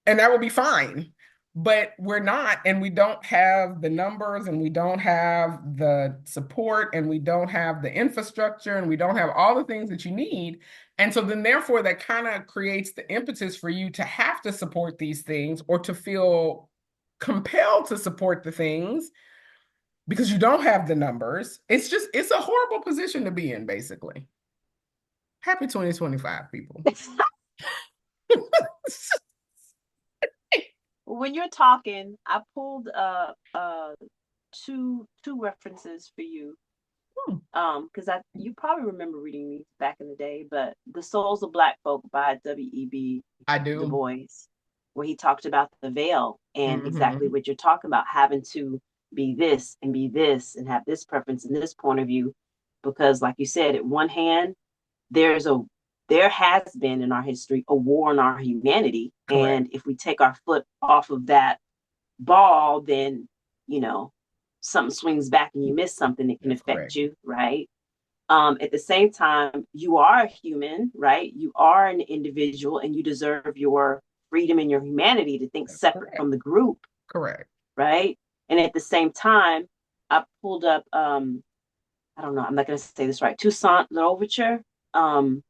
that would be fine. But we're not, and we don't have the numbers, and we don't have the support, and we don't have the infrastructure, and we don't have all the things that you need. And so then therefore that kind of creates the impetus for you to have to support these things or to feel compelled to support the things because you don't have the numbers. It's a horrible position to be in, basically. Happy 2025, people. When you're talking, I pulled two references for you. Because you probably remember reading these back in the day, but The Souls of Black Folk by W.E.B. I Du do. Bois, where he talked about the veil and exactly Mm-hmm. what you're talking about, having to be this and be this and have this preference and this point of view. Because, like you said, at one hand, there's a there has been in our history a war on our humanity. Correct. And if we take our foot off of that ball, then, you know, something swings back and you miss something that can That's affect correct. you, right? At the same time, you are a human, right? You are an individual and you deserve your freedom and your humanity to think That's separate correct. from the group, Correct. right? And at the same time, I pulled up, I don't know, I'm not going to say this right, Toussaint Louverture, um,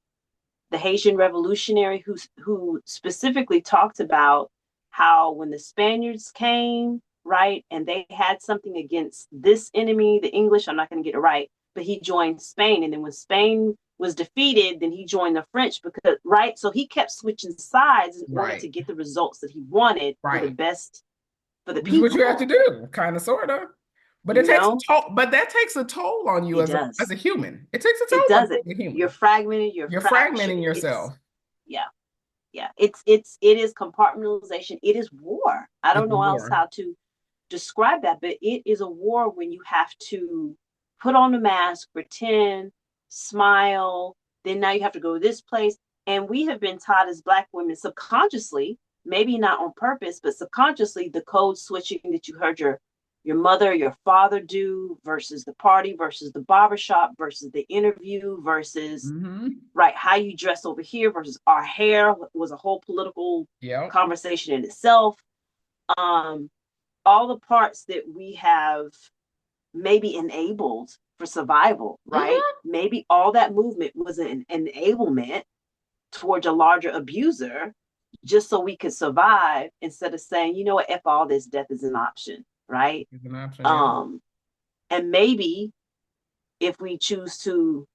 the Haitian revolutionary who specifically talked about how when the Spaniards came, right, and they had something against this enemy, the English, I'm not going to get it right, but he joined Spain. And then when Spain was defeated, then he joined the French because, right? So he kept switching sides in order to Right. get the results that he wanted for the Right. best for the This is what you have to people, do, kind of, sort of. But it you takes a know? toll. But that takes a toll on you It as does. a human. It takes a It toll on does you it. as a You're human. fragmented, you're You're fractured. fragmenting It's yourself. yeah. Yeah, it is compartmentalization. It is war. I It's don't know else war. how to describe that, but it is a war when you have to put on a mask, pretend, smile, then now you have to go to this place. And we have been taught as Black women subconsciously, maybe not on purpose, but subconsciously, the code switching that you heard your mother, your father do versus the party versus the barbershop versus the interview versus Mm-hmm. right how you dress over here versus our hair was a whole political Yep. conversation in itself. um all the parts that we have maybe enabled for survival, right? Mm-hmm. Maybe all that movement was an enablement towards a larger abuser just so we could survive instead of saying, you know what, F all this, death is an option, right? It's an option, yeah. um and maybe if we choose to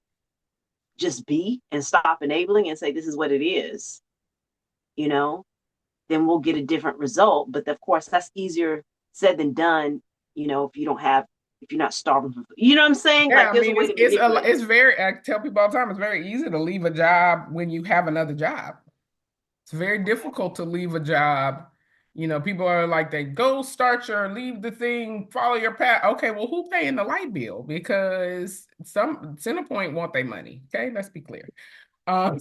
just be and stop enabling and say this is what it is, you know, then we'll get a different result. But of course, that's easier said than done, you know, if you don't have, if you're not starving for, you know what I'm saying? Yeah, Like I there's a mean, way to manipulate it's it. very. I tell people all the time, it's very easy to leave a job when you have another job. It's very difficult to leave a job. You know, people are like, they go start your, leave the thing, follow your path. Okay, well, who paying the light bill? Because some Centerpoint want their money. Okay, let's be clear. Uh,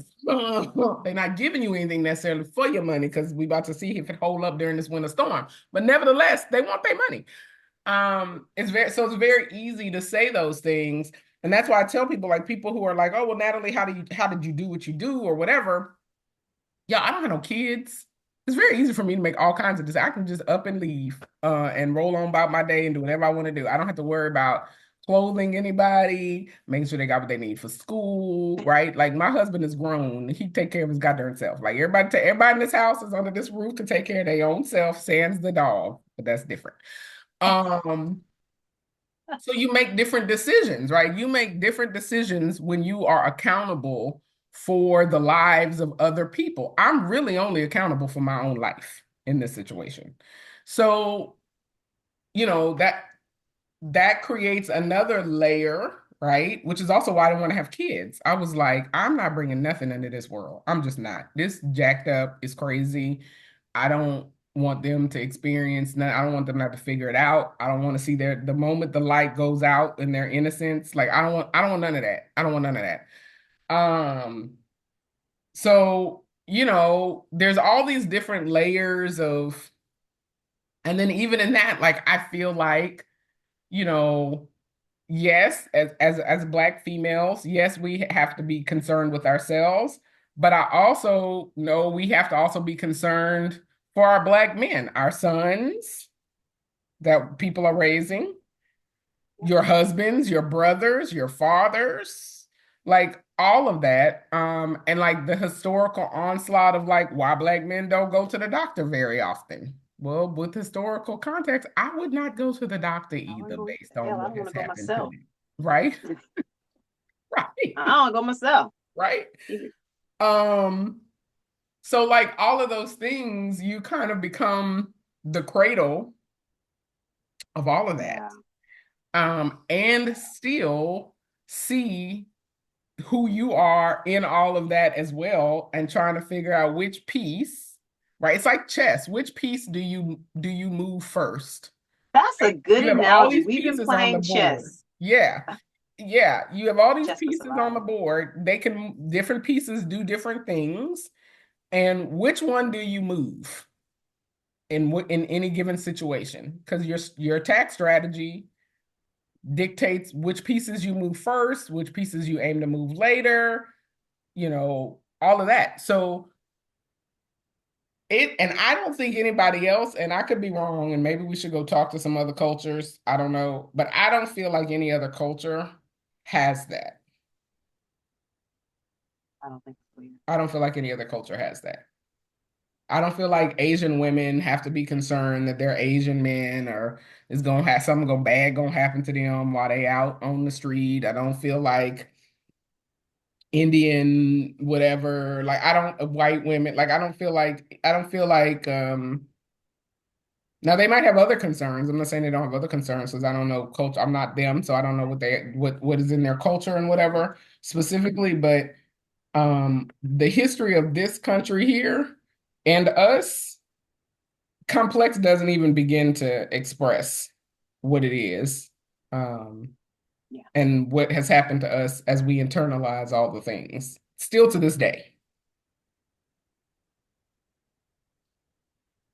they're not giving you anything necessarily for your money because we about to see if it hold up during this winter storm. But nevertheless, they want their money. It's very easy to say those things, and that's why I tell people, like, people who are like, oh well, Natalie, how did you do what you do or whatever. Yeah, I don't have no kids. It's very easy for me to make all kinds of decisions. I can just up and leave and roll on about my day and do whatever I want to do. I don't have to worry about clothing anybody, making sure they got what they need for school, right? Like, my husband is grown. He take care of his goddamn self. Like, everybody in this house is under this roof to take care of their own self, sans the dog, but that's different. Um, so you make different decisions, right? You make different decisions when you are accountable for the lives of other people. I'm really only accountable for my own life in this situation. So, you know, that creates another layer, right? Which is also why I don't want to have kids. I was like, I'm not bringing nothing into this world. I'm just not. This jacked up is crazy. I don't want them to experience none. I don't want them to have to figure it out. I don't want to see the moment the light goes out in their innocence. Like, I don't want none of that. I don't want none of that. Um, so, you know, there's all these different layers of, and then even in that, like, I feel like, you know, yes, as Black females, yes, we have to be concerned with ourselves, but I also know we have to also be concerned for our Black men, our sons that people are raising, your husbands, your brothers, your fathers, like all of that. And like the historical onslaught of like why Black men don't go to the doctor very often. Well, with historical context, I would not go to the doctor I want to either go, based on hell, I what don't want has to go happened to myself. me. Right? I Right. don't want to go myself. Right. Um, so like all of those things, you kind of become the cradle of all of that. Yeah. And still see who you are in all of that as well, and trying to figure out which piece, right? It's like chess. Which piece do you move first? That's a good You have all analogy. these We've been pieces on the playing board. chess. Yeah. Yeah. You have all these Chess for pieces on the survival. board. Different pieces do different things. And which one do you move in any given situation? Because your attack strategy dictates which pieces you move first, which pieces you aim to move later, all of that. So and I don't think anybody else, and I could be wrong, and maybe we should go talk to some other cultures. I don't know, but I don't feel like any other culture has that. I don't think so either. I don't feel like any other culture has that. I don't feel like Asian women have to be concerned that their Asian men or is gonna have something go bad gonna happen to them while they out on the street. I don't feel like Indian whatever. Like I don't white women. Like I don't feel like now they might have other concerns. I'm not saying they don't have other concerns because I don't know culture. I'm not them, so I don't know what is in their culture and whatever specifically. But the history of this country here and us, complex doesn't even begin to express what it is. Um, Yeah. and what has happened to us as we internalize all the things, still to this day.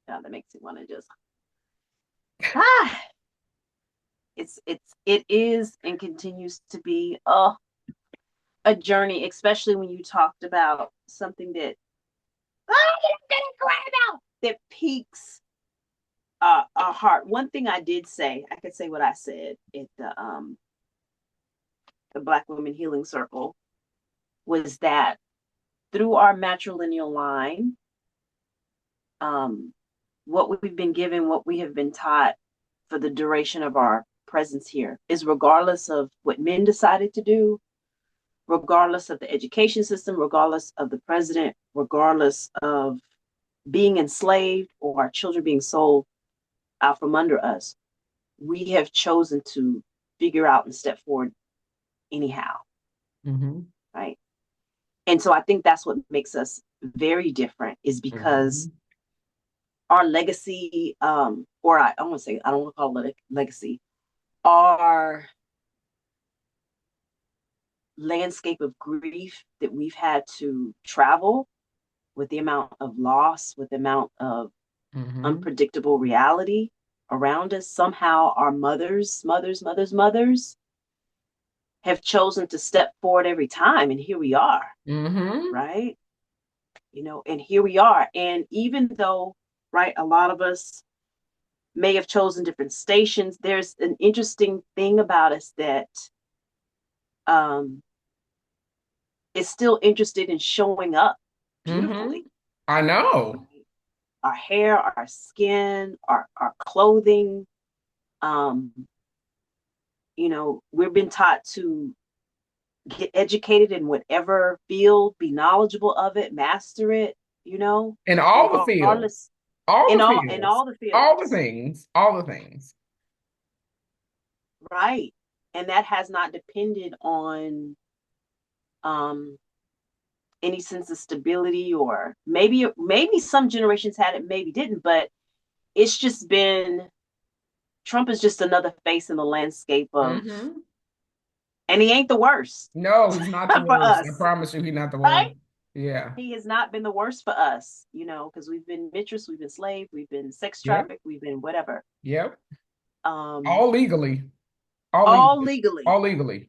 Yeah, that makes me want to just ah. It is and continues to be a journey, especially when you talked about something that that piques our heart. One thing I did say, I could say what I said at the Black Women Healing Circle was that through our matrilineal line, what we've been given, what we have been taught for the duration of our presence here is regardless of what men decided to do, regardless of the education system, regardless of the president, regardless of being enslaved or our children being sold out from under us, we have chosen to figure out and step forward anyhow. Mm-hmm. Right. And so I think that's what makes us very different is because Mm-hmm. our legacy, or I don't want to say, I don't want to call it legacy, our landscape of grief that we've had to travel with the amount of loss, with the amount of Mm-hmm. unpredictable reality around us, somehow our mothers have chosen to step forward every time. And here we are, Mm-hmm. right? And here we are. And even though, right, a lot of us may have chosen different stations, there's an interesting thing about us that um, is still interested in showing up Mm-hmm. beautifully. I know. Right? Our hair, our skin, our clothing. Um, we've been taught to get educated in whatever field, be knowledgeable of it, master it, In all the fields, regardless all in the all in fields, all the all the fields. things, all the things. Right. And that has not depended on um any sense of stability, or maybe some generations had it, maybe didn't, but it's just been Trump is just another face in the landscape of, Mm-hmm. and he ain't the worst No, he's not the for worst. I us, promise you, he's not the worst. right? Yeah. He has not been the worst for us, because we've been mistress, we've been slave, we've been sex Yep. trafficked, we've been whatever. Yep. Um, All legally. All all legally. legally, All legally.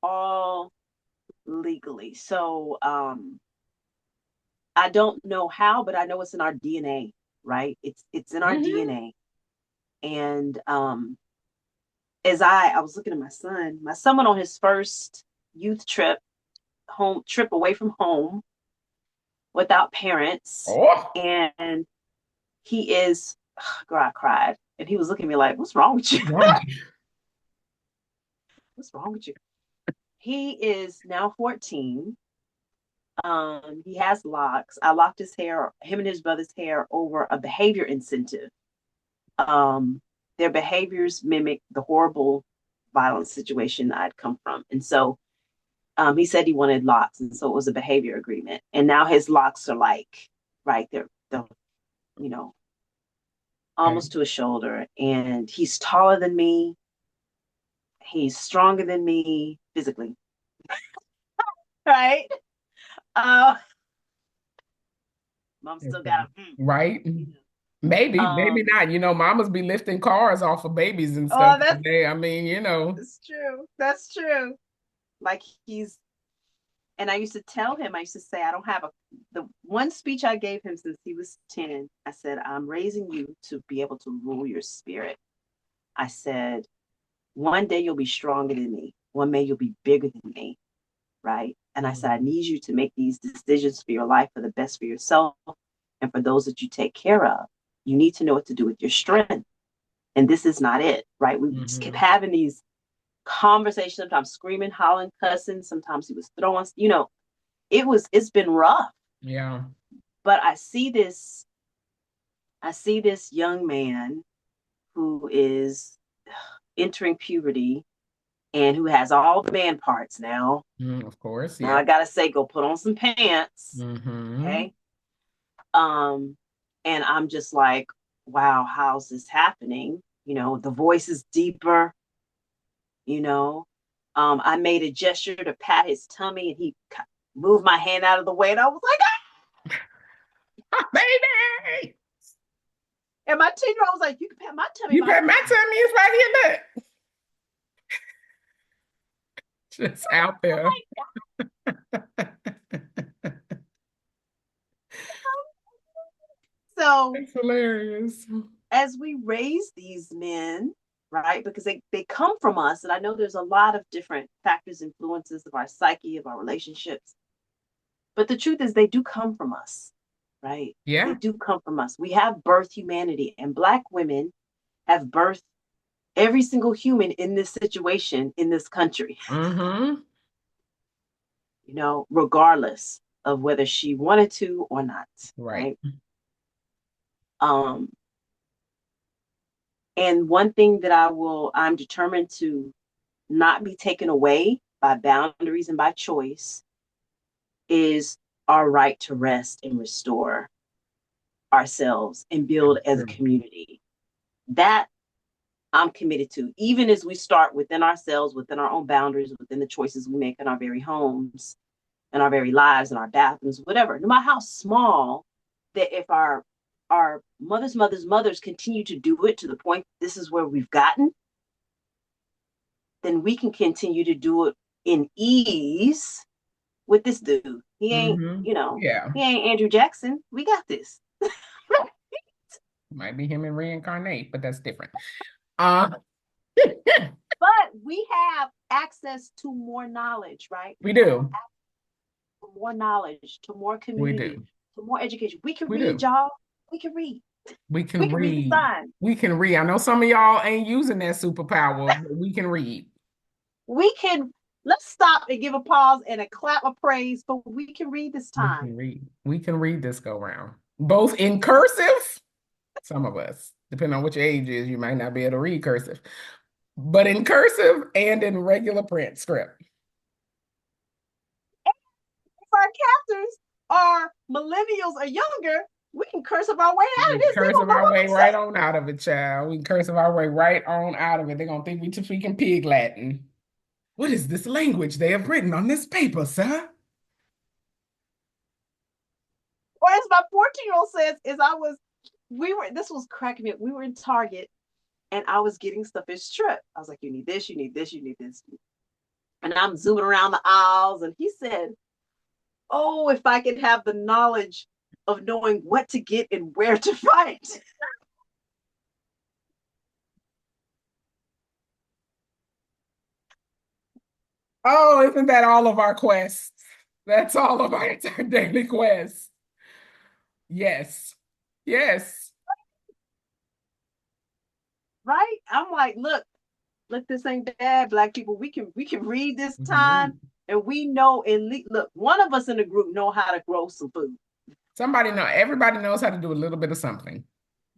all legally. So I don't know how, but I know it's in our DNA, right? It's in our Mm-hmm. DNA. And as I was looking at my son went on his first youth trip away from home without parents. Oh. And he is, girl, I cried. And he was looking at me like, what's wrong with you? What's wrong with you? What's wrong with you? He is now 14. He has locks. I locked him and his brother's hair over a behavior incentive. Um, their behaviors mimic the horrible violent situation I'd come from. And so he said he wanted locks. And so it was a behavior agreement. And now his locks are like, right, they're you know, Okay. almost to his shoulder, and he's taller than me. He's stronger than me physically, right? Uh, Mom still got a, Right. you know. Maybe not. Mamas be lifting cars off of babies and stuff Oh, that's today. I mean, that's true. That's true. Like he's, and I used to tell him, I used to say, I don't have a, the one speech I gave him since he was 10, I said, I'm raising you to be able to rule your spirit. I said, one day you'll be stronger than me. One day you'll be bigger than me. Right. And I said, I need you to make these decisions for your life for the best for yourself and for those that you take care of. You need to know what to do with your strength. And this is not it. Right. We just kept Mhm. having these conversations, sometimes screaming, hollering, cussing. Sometimes he was throwing, it's been rough. Yeah. But I see this young man who is entering puberty and who has all the man parts now. Of course. Now I Yeah. gotta say, go put on some pants. Hmm. Okay. Um, and I'm just like, wow, how's this happening? The voice is deeper, you know. I made a gesture to pat his tummy and he moved my hand out of the way and I was like, ah! Baby. And my 10-year-old was like, you can pat my tummy, You mommy. bet my tummy is right here. Look. Just out there. So It's hilarious. as we raise these men, right, because they come from us, and I know there's a lot of different factors, influences of our psyche, of our relationships, but the truth is they do come from us, right? They Yeah. do come from us. We have birthed humanity, and Black women have birthed every single human in this situation in this country, Hmm. regardless of whether she wanted to or not, Right. right? Um, and one thing that I'm determined to not be taken away by boundaries and by choice is our right to rest and restore ourselves and build as a True. community. That I'm committed to, even as we start within ourselves, within our own boundaries, within the choices we make in our very homes, in our very lives, in our bathrooms, whatever. No matter how small, that if our mothers continue to do it to the point this is where we've gotten, then we can continue to do it in ease with this dude. He ain't, Hmm. Yeah. he ain't Andrew Jackson. We got this. Might be him and reincarnate, but that's different. Uh, But we have access to more knowledge, right? we We have do. to more knowledge, to more We community, do. to more education. We can We read, do. y'all. We can read. We We can can read the read. signs. We can read. I know some of y'all ain't using that superpower, but we can read. We can let's stop and give a pause and a clap of praise for we can read this We time. can read. We can read this go round. Both in cursive, some of us, depending on what your age is, you might not be able to read cursive, but in cursive and in regular print script. If our captors are millennials or younger, we can curse up our way out of We this. They're cursive gonna know our what way we say. right on out of it, child. We cursive our way right on out of it. They're gonna think we speaking pig Latin. What is this language they have written on this paper, sir? Or as my 14-year-old says, is this was cracking me up. We were in Target and I was getting stuff in strip. I was like, you need this, you need this, you need this. And I'm zooming around the aisles. And he said, oh, if I could have the knowledge of knowing what to get and where to find. Oh, isn't that all of our quests? That's all of our daily quests. Yes. Yes. Right? I'm like, look, this ain't bad, Black people. We can read this We can time read. and we know at least look, one of us in the group know how to grow some food. Everybody knows how to do a little bit of something.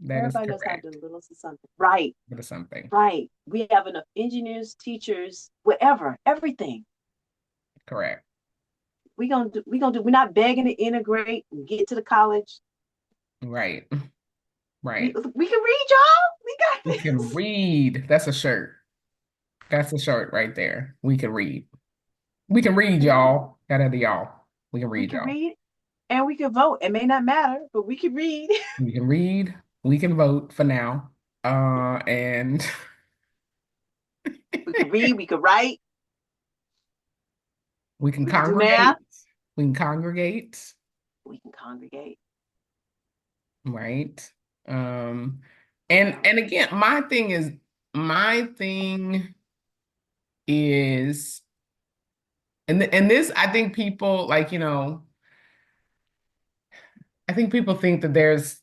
That is Everybody knows how to do correct. a little something. Right, Bit of something. right. We have enough engineers, teachers, whatever, everything. Correct. We're not begging to integrate and get to the college. Right. Right. We can read, y'all. We got We can this. read. That's a shirt. That's a shirt right there. We can read. We can read, y'all. That are the y'all. We can We read, can y'all. read and we can vote. It may not matter, but we can read. We can read. We can vote for now. And We can read. We can write. we can We can do congregate. math. We can congregate, We can congregate. right? Um, and again, my thing is, and this, I think people like, I think people think that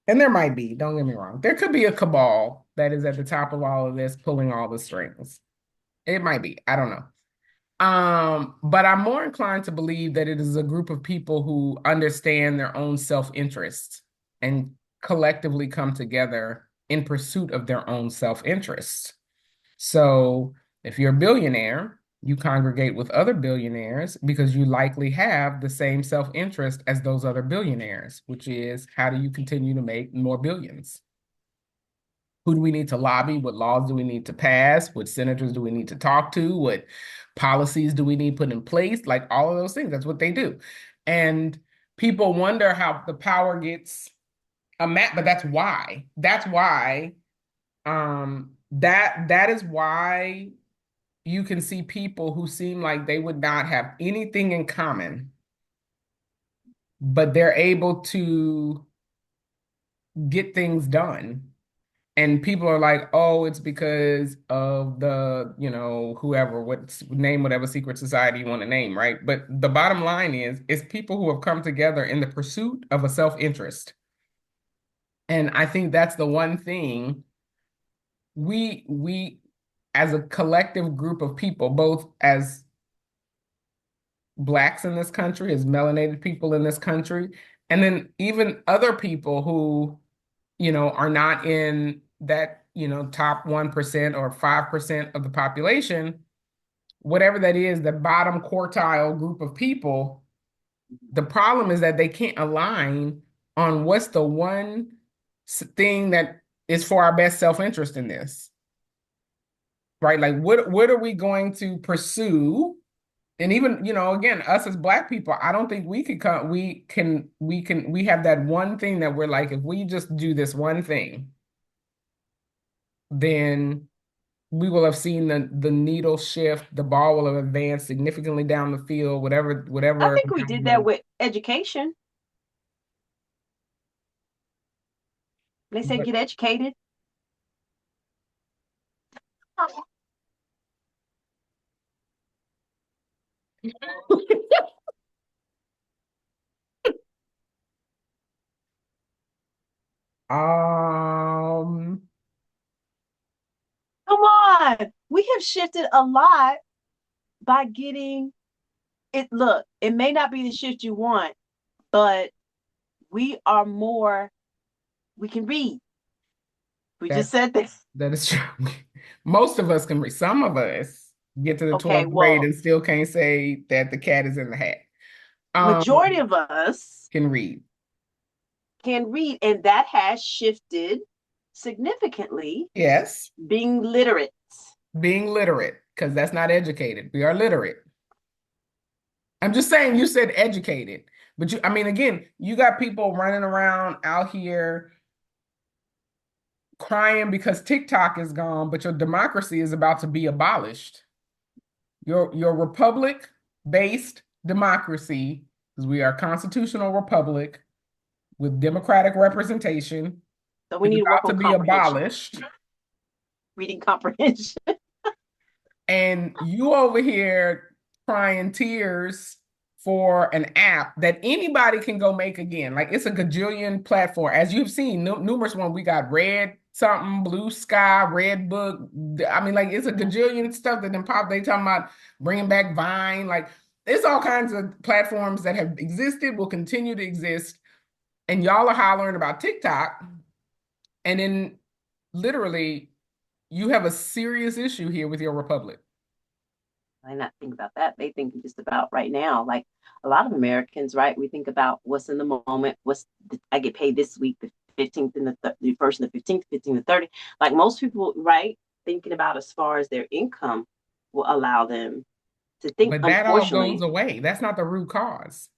and there might be, don't get me wrong, there could be a cabal that is at the top of all of this, pulling all the strings. It might be, I don't know. But I'm more inclined to believe that it is a group of people who understand their own self-interest and collectively come together in pursuit of their own self-interest. So if you're a billionaire, you congregate with other billionaires because you likely have the same self-interest as those other billionaires, which is how do you continue to make more billions? Who do we need to lobby? What laws do we need to pass? What senators do we need to talk to? What policies do we need put in place? Like all of those things. That's what they do. And people wonder how the power gets but that's why. That's why that is why you can see people who seem like they would not have anything in common, but they're able to get things done. And people are like, oh, it's because of whoever, name whatever secret society you want to name, right? But the bottom line is, it's people who have come together in the pursuit of a self-interest. And I think that's the one thing we as a collective group of people, both as Blacks in this country, as melanated people in this country, and then even other people who are not in that, top 1% or 5% of the population, whatever that is, the bottom quartile group of people, the problem is that they can't align on what's the one thing that is for our best self-interest in this, right? Like what are we going to pursue? And even, again, us as Black people, I don't think we have that one thing that we're like, if we just do this one thing, then we will have seen the needle shift, the ball will have advanced significantly down the field, I whatever think we did that with education. They say but get educated. um Come on. We have shifted a lot by getting it. Look, it may not be the shift you want, but we are more, we can read. We just that's said this. that is true. Most of us can read. Some of us get to the Okay, 12th grade well, and still can't say that the cat is in the hat. Um, majority of us can read. can read, and that has shifted significantly Yes, being literate. being literate, because that's not educated. We are literate. I'm just saying you said educated, but I mean, again, you got people running around out here crying because TikTok is gone, but your democracy is about to be abolished. Your republic-based democracy, because we are a constitutional republic with democratic representation, So we is need to work about to on be comprehension, abolished. reading comprehension. And you over here crying tears for an app that anybody can go make again. Like it's a gajillion platform. As you've seen, numerous one. We got Red something, Blue Sky, Red Book. I mean, like it's a gajillion stuff that then pop. They talking about bringing back Vine. Like it's all kinds of platforms that have existed, will continue to exist. And y'all are hollering about TikTok. And then literally, you have a serious issue here with your republic. I not think about that. They think just about right now. Like a lot of Americans, right? We think about what's in the moment. I get paid this week, the 15th and the first and the 15th, 15th and 30th. Like most people, right, thinking about as far as their income will allow them to think, But that all goes unfortunately, away. That's not the root cause.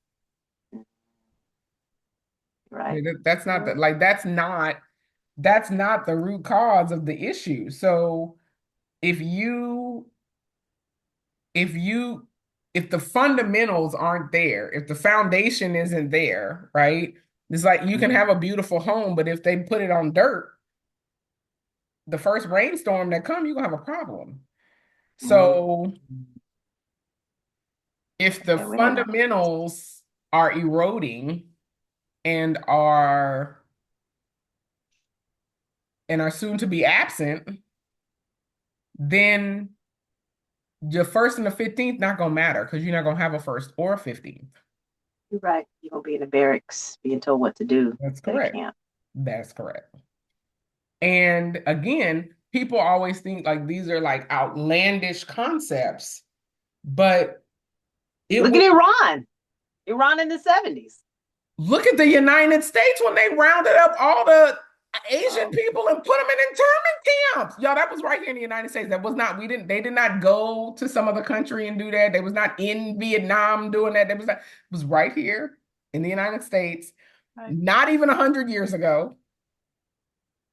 right? That's not the, like that's not the root cause of the issue. So if you if you if the fundamentals aren't there, if the foundation isn't there, right? It's like you can have a beautiful home, but if they put it on dirt, the first rainstorm that come, you're gonna have a problem. Mm-hmm. So if the Yeah, we don't know. fundamentals are eroding and are soon to be absent, then the first and the 15th not gonna matter because you're not gonna have a first or a 15th. You're right. You're gonna be in the barracks being told what to do That's at a correct. camp. That's correct. And again, people always think like these are like outlandish concepts, but it Look was at Iran. Iran in the 70s. look at the United States when they rounded up all the Asian Oh, people and put them in internment camps. Y'all, that was right here in the United States. That was not, they did not go to some other country and do that. They was not in Vietnam doing that. It was right here in the United States, right. not even 100 years ago.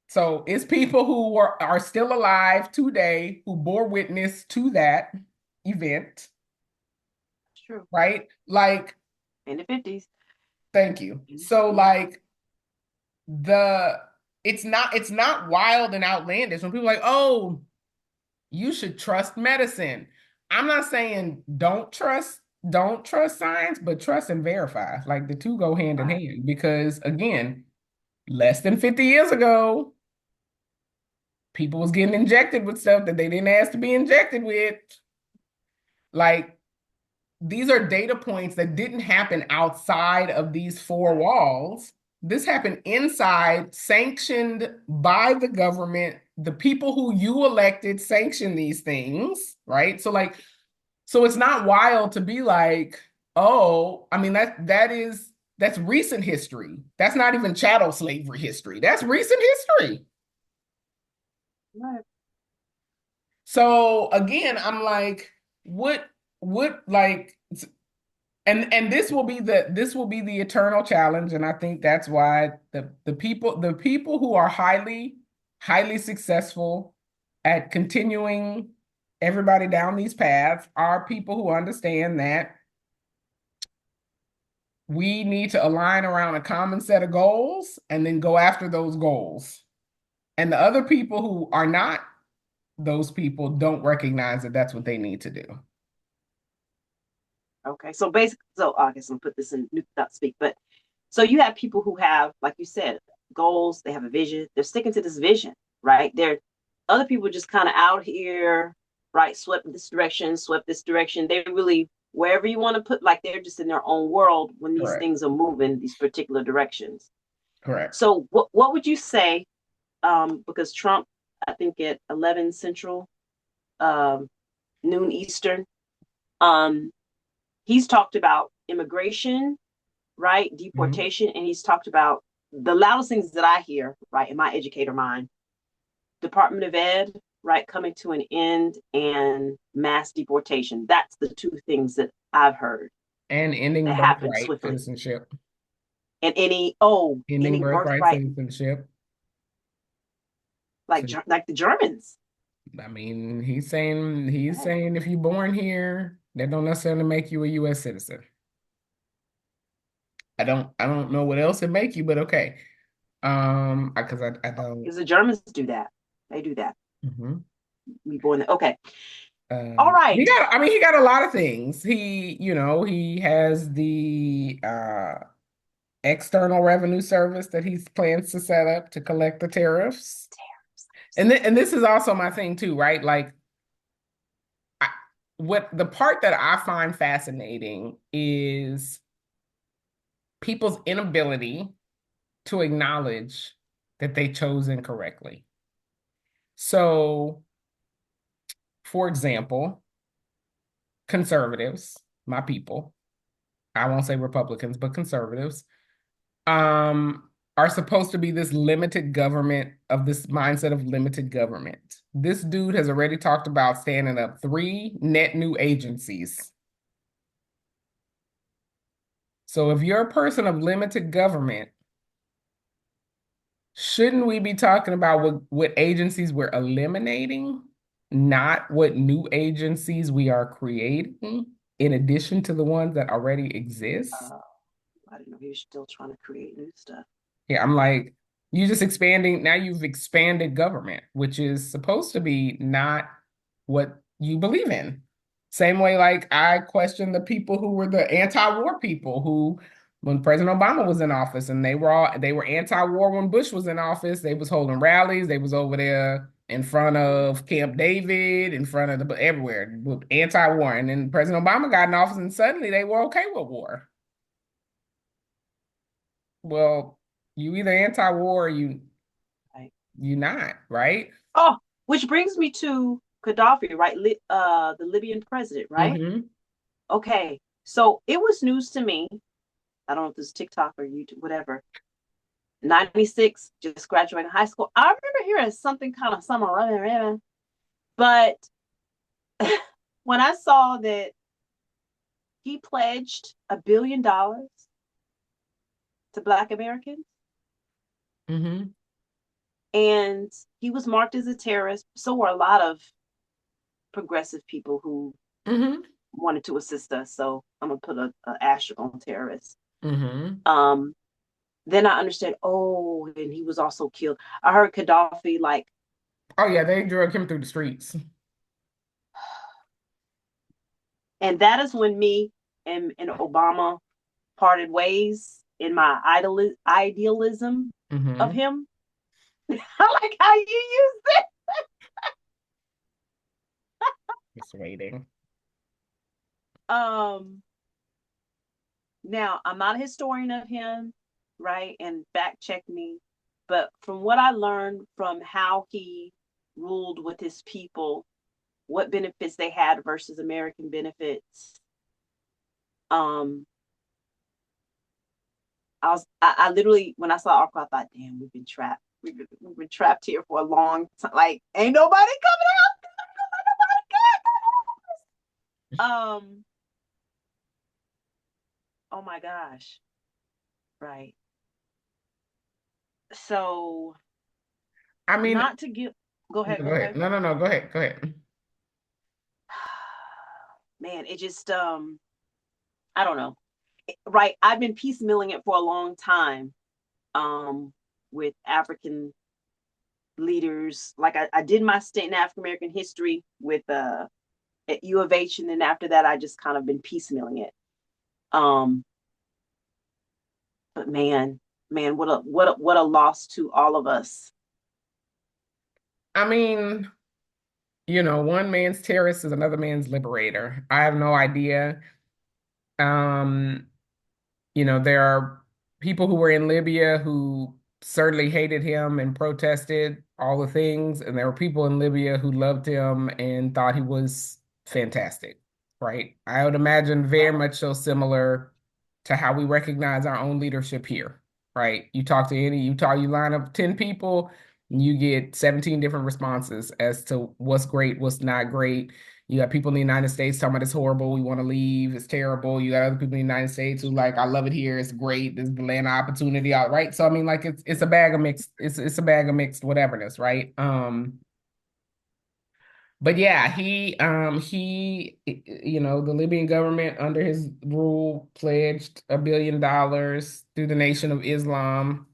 So it's people who are still alive today who bore witness to that event, That's true. right? Like, In the 50s. thank you. In the So 50s. like the it's not wild and outlandish when people are like, oh, you should trust medicine. I'm not saying don't trust science, but trust and verify. Like the two go hand in Right. hand because again, less than 50 years ago, people was getting injected with stuff that they didn't ask to be injected with. Like these are data points that didn't happen outside of these four Right. walls. This happened inside, sanctioned by the government. The people who you elected sanction these things, right? So it's not wild to be like, oh, I mean that's recent history. That's not even chattel slavery history. That's recent history. Right. So again, I'm like, what like and this will be the eternal challenge. And I think that's why the people who are highly successful at continuing everybody down these paths are people who understand that we need to align around a common set of goals and then go after those goals. And the other people who are not those people don't recognize that that's what they need to do. Okay. So basically, so I guess I'm put this in new thought speak, but so you have people who have, like you said, goals, they have a vision, they're sticking to this vision, right? They're other people just kind of out here, right? Swept this direction. They really, wherever you want to put, like they're just in their own world when these Correct. things are moving these particular directions. Correct. So what would you say? Because Trump, I think at 11 Central, um, noon Eastern, um, he's talked about immigration, right? Mhm. Deportation, and he's talked about the loudest things that I hear, right, in my educator mind, Department of Ed, right, coming to an end and mass deportation. That's the two things that I've heard And ending that happen birthright swiftly. citizenship. And Ending any birthright birthright, citizenship. So, like the Germans. I mean, he's saying if you're born here, that don't necessarily make you a U.S. citizen. I don't know what else it make you, but okay. Because I don't. Because the Germans do that. They do that. Mhm. We born there. Okay. All right. He got a lot of things. He has the external revenue service that he plans to set up to collect the tariffs. And this is also my thing too, right? Like I, what the part that I find fascinating is people's inability to acknowledge that they chose incorrectly. So, for example, conservatives, my people, I won't say Republicans, but conservatives, are supposed to be this limited government of this mindset of limited government. This dude has already talked about standing up 3 net new agencies. So if you're a person of limited government, shouldn't we be talking about what agencies we're eliminating, not what new agencies we are creating in addition to the ones that already exist? Uh, I didn't know he was still trying to create new stuff. Yeah, I'm like, you just expanding, now you've expanded government, which is supposed to be not what you believe in. Same way, like I question the people who were the anti-war people who, when President Obama was in office, and they were anti-war when Bush was in office. They was holding rallies. They was over there in front Mhm. of Camp David, in front of the everywhere, anti-war. And then President Obama got in office, and suddenly they were okay with war. Well, you either anti-war or Right. you not, right? Oh, which brings me to Gaddafi, right? The Libyan president, right? Mm-hmm. Okay, so it was news to me. I don't know if this is TikTok or YouTube, whatever. 96, just graduating high school. I remember hearing something kind of summer, but when I saw that he pledged $1 billion to Black Americans Mm-hmm. and he was marked as a terrorist, so were a lot of progressive people who Mm-hmm. wanted to assist us. So I'm gonna put a asterisk on terrorists. Mm-hmm. Um, then I understood. Oh, and he was also killed. I heard Gaddafi like, Oh yeah, they drug him through the streets. and that is when me and Obama parted ways in my idealism of Mm-hmm. him. I like how you use it. Just waiting. Um, Now I'm not a historian of him, right? And fact check me, but from what I learned from how he ruled with his people, what benefits they had versus American benefits. Um, I literally when I saw Arco, I thought, damn, we've been trapped. We've been trapped here for a long time. Like, ain't nobody coming out. Oh my gosh. Right. So I mean, not to give go ahead, go go ahead. ahead. No, no, no. Go ahead. Go ahead. Man, it just I don't know. Right. I've been piecemealing it for a long time um with African leaders. Like I did my stint in African American history with at U of H, and then after that I just kind of been piecemealing it. Um but man, what a loss to all of us. I mean, one man's terrorist is another man's liberator. I have no idea. Um, there are people who were in Libya who certainly hated him and protested all the things, and there were people in Libya who loved him and thought he was fantastic, right? I would imagine very much so similar to how we recognize our own leadership here, right? You line up 10 people, and you get 17 different responses as to what's great, what's not great. You got people in the United States talking about it's horrible, we want to leave, it's terrible. You got other people in the United States who like, I love it here, it's great, this is the land of opportunity, all right. So I mean, like it's a bag of mixed, it's a bag of mixed whateverness, right? But yeah, the Libyan government under his rule pledged $1 billion through the Nation of Islam.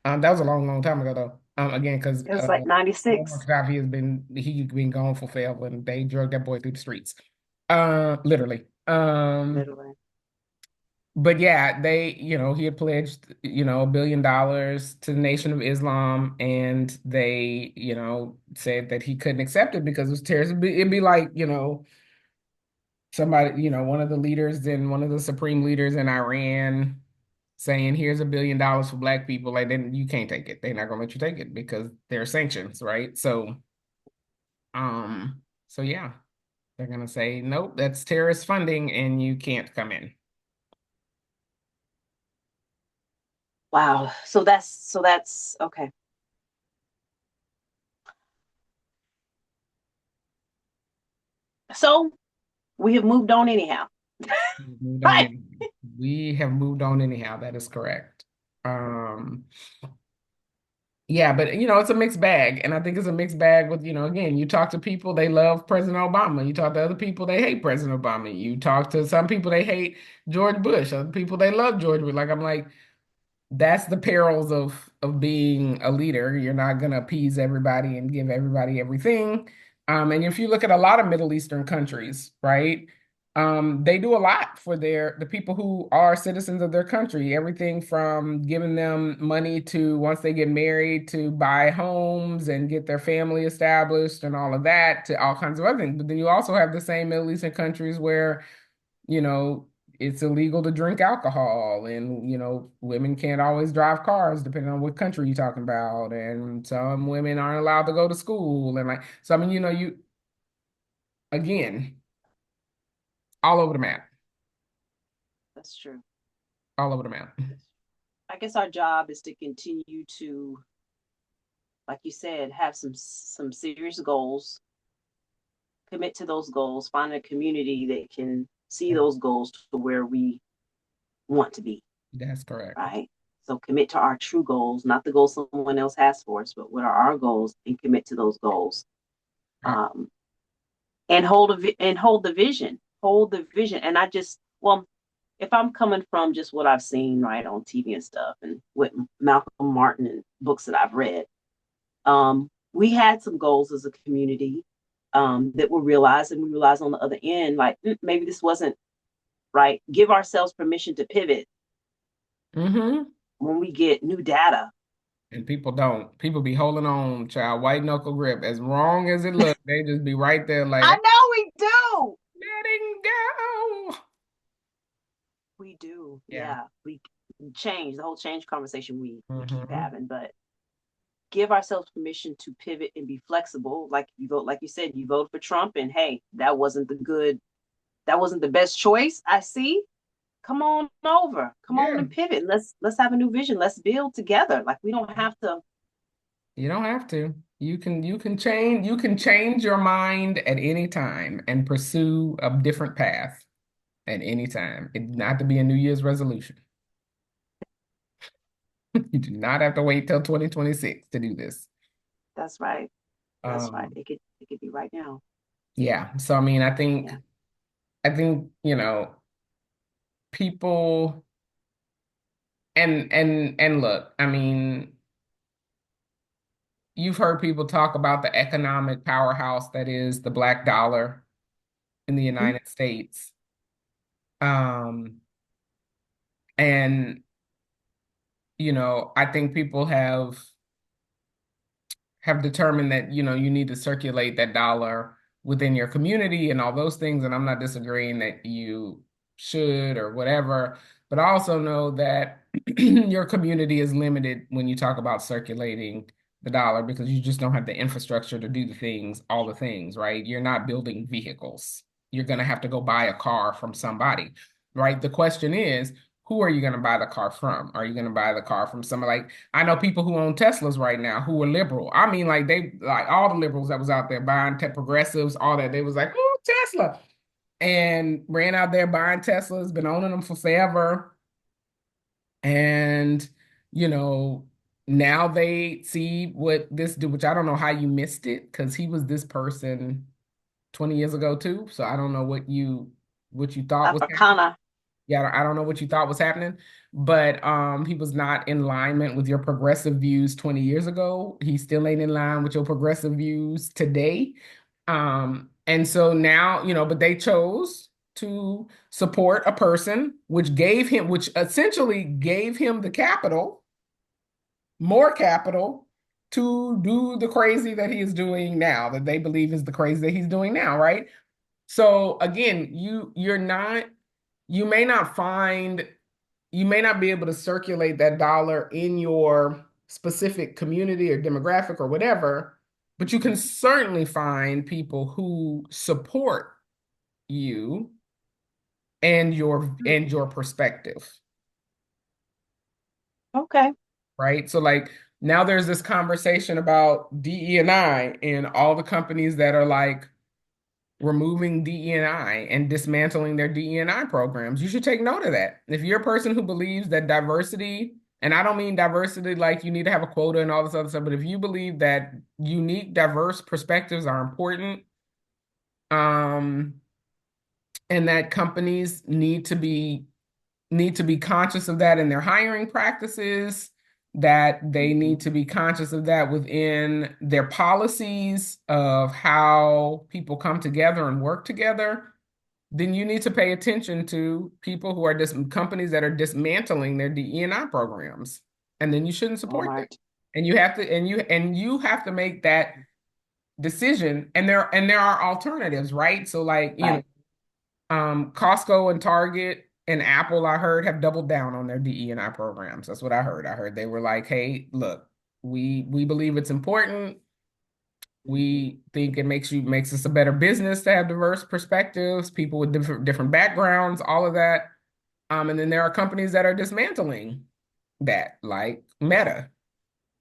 That was a long, long time ago though. Again, because It was like Muammar 96, Gaddafi he's been gone for forever, and they drug that boy through the streets. Literally. literally. But yeah, he had pledged, $1 billion to the Nation of Islam, and they, said that he couldn't accept it because it was terrorist. It'd be like, somebody, one of the leaders and one of the supreme leaders in Iran saying, "Here's $1 billion for Black people." Like, then you can't take it. They're not gonna let you take it because there are sanctions, right? So yeah, they're gonna say, "Nope, that's terrorist funding, and you can't come in." Wow. So that's okay. So we have moved on anyhow. We've moved on Right. anyhow. We have moved on anyhow. That is correct. Um, yeah, but it's a mixed bag. And I think it's a mixed bag with, again, you talk to people, they love President Obama. You talk to other people, they hate President Obama. You talk to some people, they hate George Bush. Other people, they love George Bush. Like, I'm like, that's the perils of being a leader. You're not gonna appease everybody and give everybody everything. And if you look at a lot of Middle Eastern countries, right, they do a lot for the people who are citizens of their country. Everything from giving them money to once they get married to buy homes and get their family established and all of that to all kinds of other things. But then you also have the same Middle Eastern countries where you know, it's illegal to drink alcohol and, women can't always drive cars depending on what country you're talking about. And some women aren't allowed to go to school. And like, so I mean, again, all over the map, That's true. all over the map. I guess our job is to continue to, like you said, have some serious goals, commit to those goals, find a community that can see those goals to where we want to be, That's correct. right? So commit to our true goals, not the goals someone else has for us, but what are our goals, and commit to those goals. Yeah. Um, and hold the vision, hold the vision. And I just, well, if I'm coming from just what I've seen right on TV and stuff, and with Malcolm Martin and books that I've read, we had some goals as a community that were realized, and we realized on the other end, like maybe this wasn't right. Give ourselves permission to pivot Mm-hmm. when we get new data. And people don't. People be holding on, child, white knuckle grip. As wrong as it looks, they just be right there like, I know we do. letting go. We do. Yeah. Yeah. We change the whole change conversation we keep Mm-hmm. having, but give ourselves permission to pivot and be flexible. Like you vote, like you said, you vote for Trump, and hey, that wasn't the best choice. I see. Come on over. Come on Yeah. and pivot. Let's have a new vision. Let's build together. Like we don't have to. You don't have to. You can change your mind at any time and pursue a different path at any time. It not to be a New Year's resolution. You do not have to wait till 2026 to do this. That's right. That's right. Um, It could be right now. yeah. So I mean, I think Yeah. I think, people and look, I mean, you've heard people talk about the economic powerhouse that is the black dollar in the Mhm. United States. Um, and I think people have determined that, you need to circulate that dollar within your community and all those things. And I'm not disagreeing that you should or whatever, but I also know that your community is limited when you talk about circulating the dollar because you just don't have the infrastructure to do all the things, right? You're not building vehicles. You're going to have to go buy a car from somebody, right? The question is, who are you going to buy the car from? Are you going to buy the car from somebody like I know people who own Teslas right now who are liberal. I mean, like they like all the liberals that was out there buying progressives, all that. They was like, oh, Tesla, and ran out there buying Teslas, been owning them for forever, and you know now they see what this do, which I don't know how you missed it because he was this person 20 years ago too. So I don't know what you thought was happening. Africana. Yeah, I don't know what you thought was happening, but he was not in alignment with your progressive views 20 years ago. He still ain't in line with your progressive views today. And so now, but they chose to support a person which essentially gave him the capital, more capital to do the crazy that he is doing now, that they believe is the crazy that he's doing now, right? So again, you may not find you may not be able to circulate that dollar in your specific community or demographic or whatever, but you can certainly find people who support you and your perspective. Okay. right? So like now there's this conversation about DE&I and all the companies that are like removing DE&I and dismantling their DE&I programs. You should take note of that. If you're a person who believes that diversity, and I don't mean diversity like you need to have a quota and all this other stuff, but if you believe that unique, diverse perspectives are important, um, and that companies need to be conscious of that in their hiring practices, that they need to be conscious of that within their policies of how people come together and work together, then you need to pay attention to people who are companies that are dismantling their DE&I programs. And then you shouldn't support them. Walmart. And you have to make that decision. And there are alternatives, right? So like, Right. Costco and Target and Apple, I heard, have doubled down on their DE&I programs. That's what I heard. I heard they were like, "Hey, look, we believe it's important. We think it makes us a better business to have diverse perspectives, people with different backgrounds, all of that." And then there are companies that are dismantling that, like Meta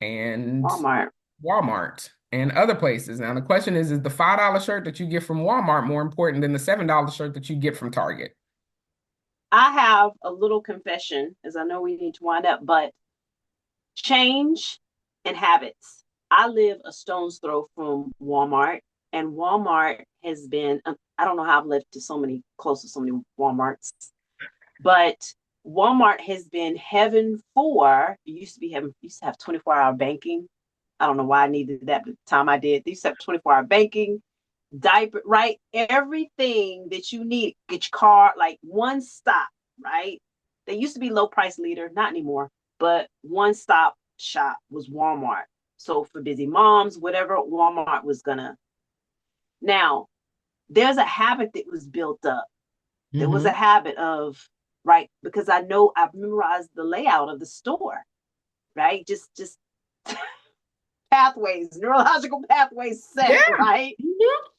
and Walmart. Walmart and other places. Now the question is the $5 shirt that you get from Walmart more important than the $7 shirt that you get from Target? I have a little confession, as I know we need to wind up, but change and habits. I live a stone's throw from Walmart, and Walmart has been, I don't know how I've lived to so many, close to so many Walmarts, but Walmart has been heaven for, it used to be heaven, used to have 24-hour banking. I don't know why I needed that, but the time I did, they used to have 24-hour banking, diaper, right? Everything that you need, get your car, like one stop, right? They used to be low price leader, not anymore, but one stop shop was Walmart. So for busy moms, whatever Walmart was gonna. Now, there's a habit that was built up. There was a Hmm. habit of, right, because I know I've memorized the layout of the store, right? Just pathways, neurological pathways set, Yeah. right? Mhm.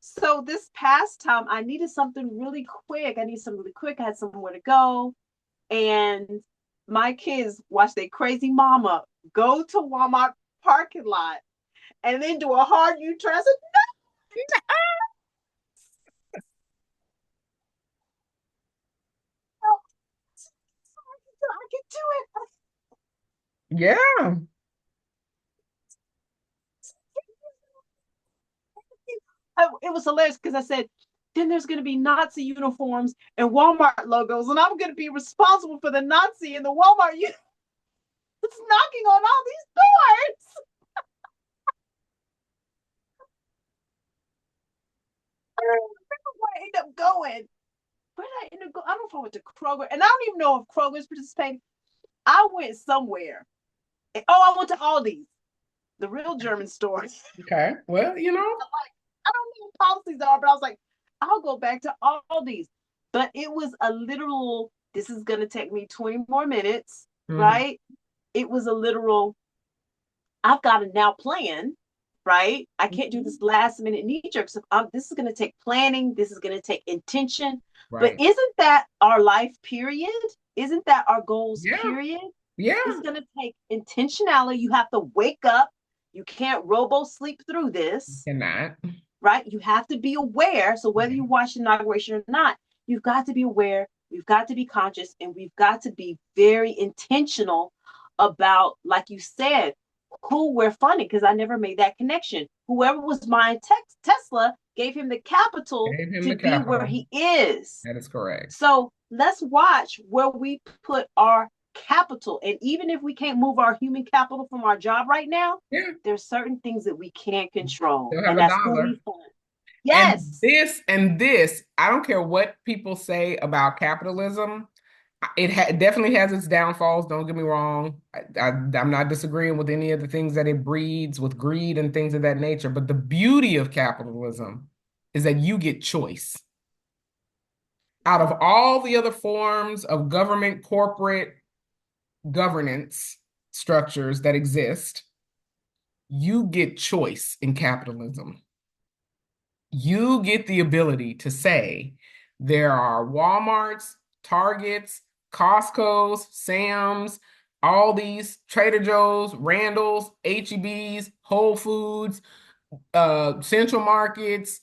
So this past time, I needed something really quick. I need something really quick. I had somewhere to go. And my kids watch their crazy mama go to Walmart parking lot and then do a hard U-turn. I said, no, I can do it. Yeah. It was hilarious because I said, then there's going to be Nazi uniforms and Walmart logos, and I'm going to be responsible for the Nazi and the Walmart. It's knocking on all these doors. I don't remember where I ended up going. Where did I end up going? I don't know if I went to Kroger, and I don't even know if Kroger's participating. I went somewhere. Oh, I went to Aldi's, the real German store. Okay. Well, I don't know what policies are, but I was like, I'll go back to Aldi's. But it was a literal, this is going to take me 20 more minutes, mhm, right? It was a literal, I've got to now plan, right? I can't do this mhm. last minute knee jerk. So this is going to take planning. This is going to take intention. But Right. isn't that our life period? Isn't that our goals Yeah. period? It's Yeah. going to take intentionality. You have to wake up. You can't robo sleep through You this, cannot. right? You have to be aware. So whether Yeah. you watch inauguration or not, you've got to be aware. We've got to be conscious, and we've got to be very intentional about, like you said, who we're funding. Because I never made that connection. Whoever was buying Tesla gave him the capital Gave him to the be where capital. he is. That is correct. So let's watch where we put our capital. And even if we can't move our human capital from our job right now, Yeah. there's certain things that we can't control. They'll have And a that's who dollar. we fund. And Yes. this, I don't care what people say about capitalism. It definitely has its downfalls. Don't get me wrong. I'm not disagreeing with any of the things that it breeds with greed and things of that nature. But the beauty of capitalism is that you get choice. Out of all the other forms of government, corporate governance structures that exist, you get choice in capitalism. You get the ability to say there are Walmarts, Targets, Costco's, Sam's. all these Trader Joe's, Randall's, HEB's, Whole Foods, Central Markets,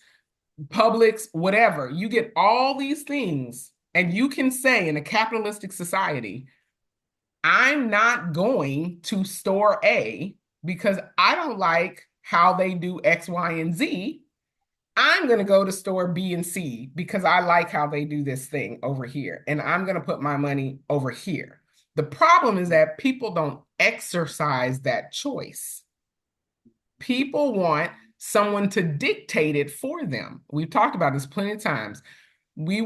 Publix, whatever. You get all these things, and you can say in a capitalistic society, I'm not going to store A because I don't like how they do X, Y, and Z. I'm going to go to store B and C because I like how they do this thing over here. And I'm going to put my money over here. The problem is that people don't exercise that choice. People want someone to dictate it for them. We've talked about this plenty of times. We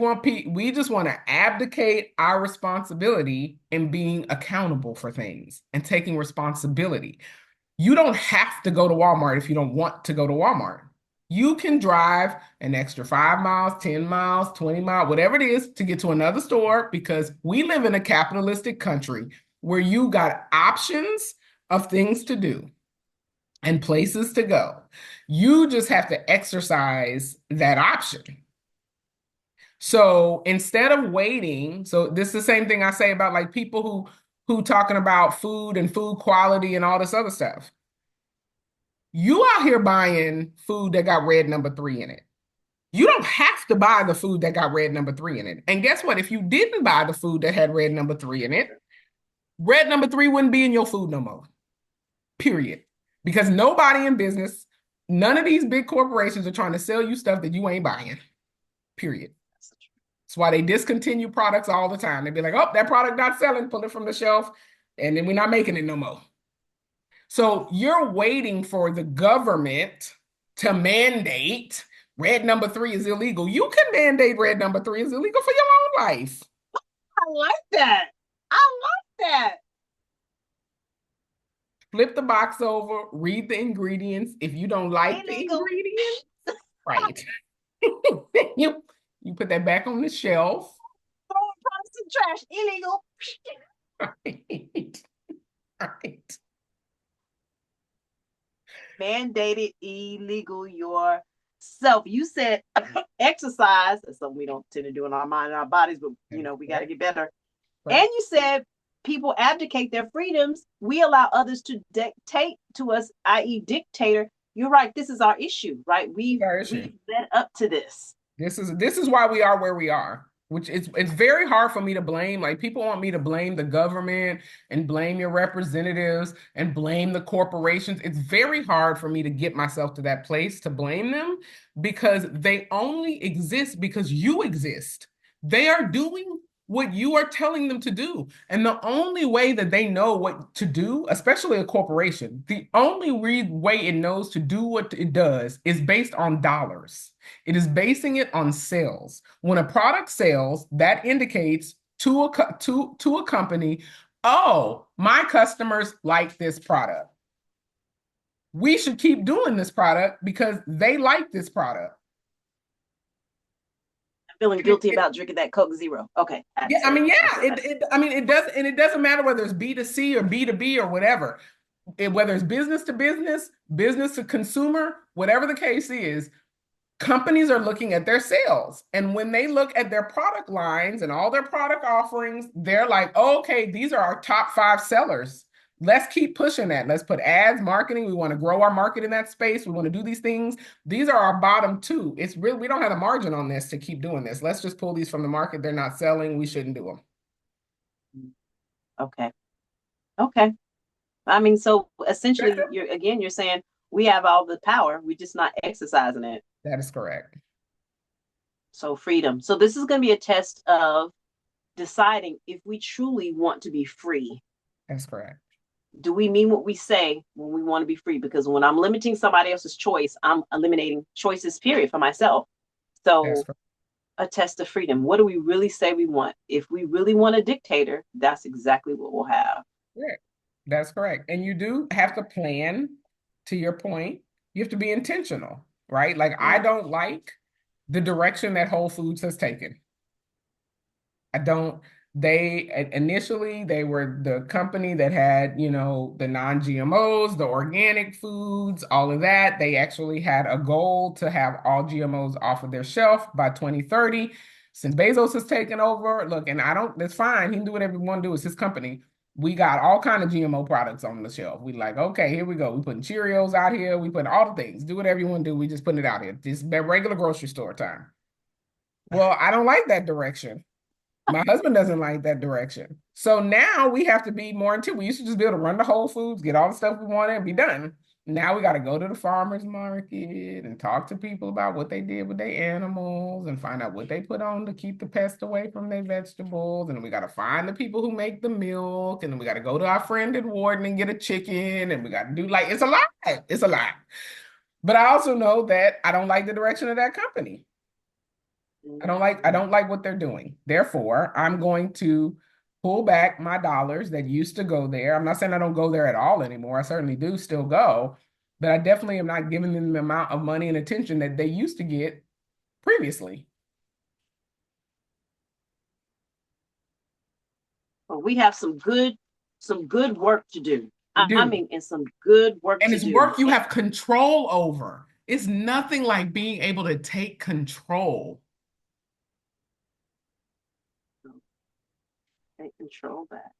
just want to abdicate our responsibility in being accountable for things and taking responsibility. You don't have to go to Walmart if you don't want to go to Walmart. You can drive an extra 5 miles, 10 miles, 20 miles, whatever it is to get to another store because we live in a capitalistic country where you got options of things to do and places to go. You just have to exercise that option. So instead of waiting, so this is the same thing I say about like people who talking about food and food quality and all this other stuff. You out here buying food that got red number 3 in it. You don't have to buy the food that got red number 3 in it. And guess what? If you didn't buy the food that had red number 3 in it, red number 3 wouldn't be in your food no more. Period. Because nobody in business, none of these big corporations are trying to sell you stuff that you ain't buying. Period. That's why they discontinue products all the time. They'd be like, oh, that product not selling, pull it from the shelf, and then we're not making it no more. So you're waiting for the government to mandate red number 3 is illegal. You can mandate red number 3 is illegal for your own life. I like that. I like that. Flip the box over, read the ingredients. If you don't like Illegal. the ingredients, right. you put that back on the shelf. Throw products in trash. Illegal. Right. Right. Mandated illegal yourself. You said exercise. That's something we don't tend to do in our mind and our bodies, but we got to get better. Right. And you said people abdicate their freedoms. We allow others to dictate to us, i.e., dictator. You're right. This is our issue, right? We've led up to this. This is why we are where we are. Which it's very hard for me to blame. Like people want me to blame the government and blame your representatives and blame the corporations. It's very hard for me to get myself to that place to blame them because they only exist because you exist. They are doing what you are telling them to do. And the only way that they know what to do, especially a corporation, the only way it knows to do what it does is based on dollars. It is basing it on sales. When a product sells, that indicates to a company, oh, my customers like this product. We should keep doing this product because they like this product. Feeling guilty about drinking that Coke Zero. Okay. Yeah, I mean, yeah, it does, and it doesn't matter whether it's B2C or B2B or whatever. Whether it's business to business, business to consumer, whatever the case is, companies are looking at their sales. And when they look at their product lines and all their product offerings, they're like, oh, okay, these are our top 5 sellers. Let's keep pushing that. Let's put ads, marketing. We want to grow our market in that space. We want to do these things. These are our bottom 2. It's really, we don't have a margin on this to keep doing this. Let's just pull these from the market. They're not selling. We shouldn't do them. Okay. I mean, so essentially, you're saying we have all the power. We're just not exercising it. That is correct. So freedom. So this is going to be a test of deciding if we truly want to be free. That's correct. Do we mean what we say when we want to be free? Because when I'm limiting somebody else's choice, I'm eliminating choices, period, for myself. So a test of freedom. What do we really say we want? If we really want a dictator, that's exactly what we'll have. Yeah, that's correct. And you do have to plan, to your point. You have to be intentional, right? Like, I don't like the direction that Whole Foods has taken. I don't. Initially, they were the company that had, the non-GMOs, the organic foods, all of that. They actually had a goal to have all GMOs off of their shelf by 2030. Since Bezos has taken over, look, and that's fine. He can do whatever he want to do. It's his company. We got all kind of GMO products on the shelf. We like, okay, here we go. We putting Cheerios out here. We putting all the things. Do whatever you want to do. We just putting it out here. Just regular grocery store time. Well, I don't like that direction. My husband doesn't like that direction. So now we have to be more into. We used to just be able to run to Whole Foods, get all the stuff we wanted, and be done. Now we got to go to the farmers market and talk to people about what they did with their animals and find out what they put on to keep the pest away from their vegetables. And we got to find the people who make the milk. And then we got to go to our friend at Warden and get a chicken. And we got to do like, it's a lot. It's a lot. But I also know that I don't like the direction of that company. I don't like what they're doing. Therefore, I'm going to pull back my dollars that used to go there. I'm not saying I don't go there at all anymore. I certainly do still go, but I definitely am not giving them the amount of money and attention that they used to get previously. But we have some good work to do. We I do. mean, and some good work And to it's do. work you have control over. It's nothing like being able to take control. And control that.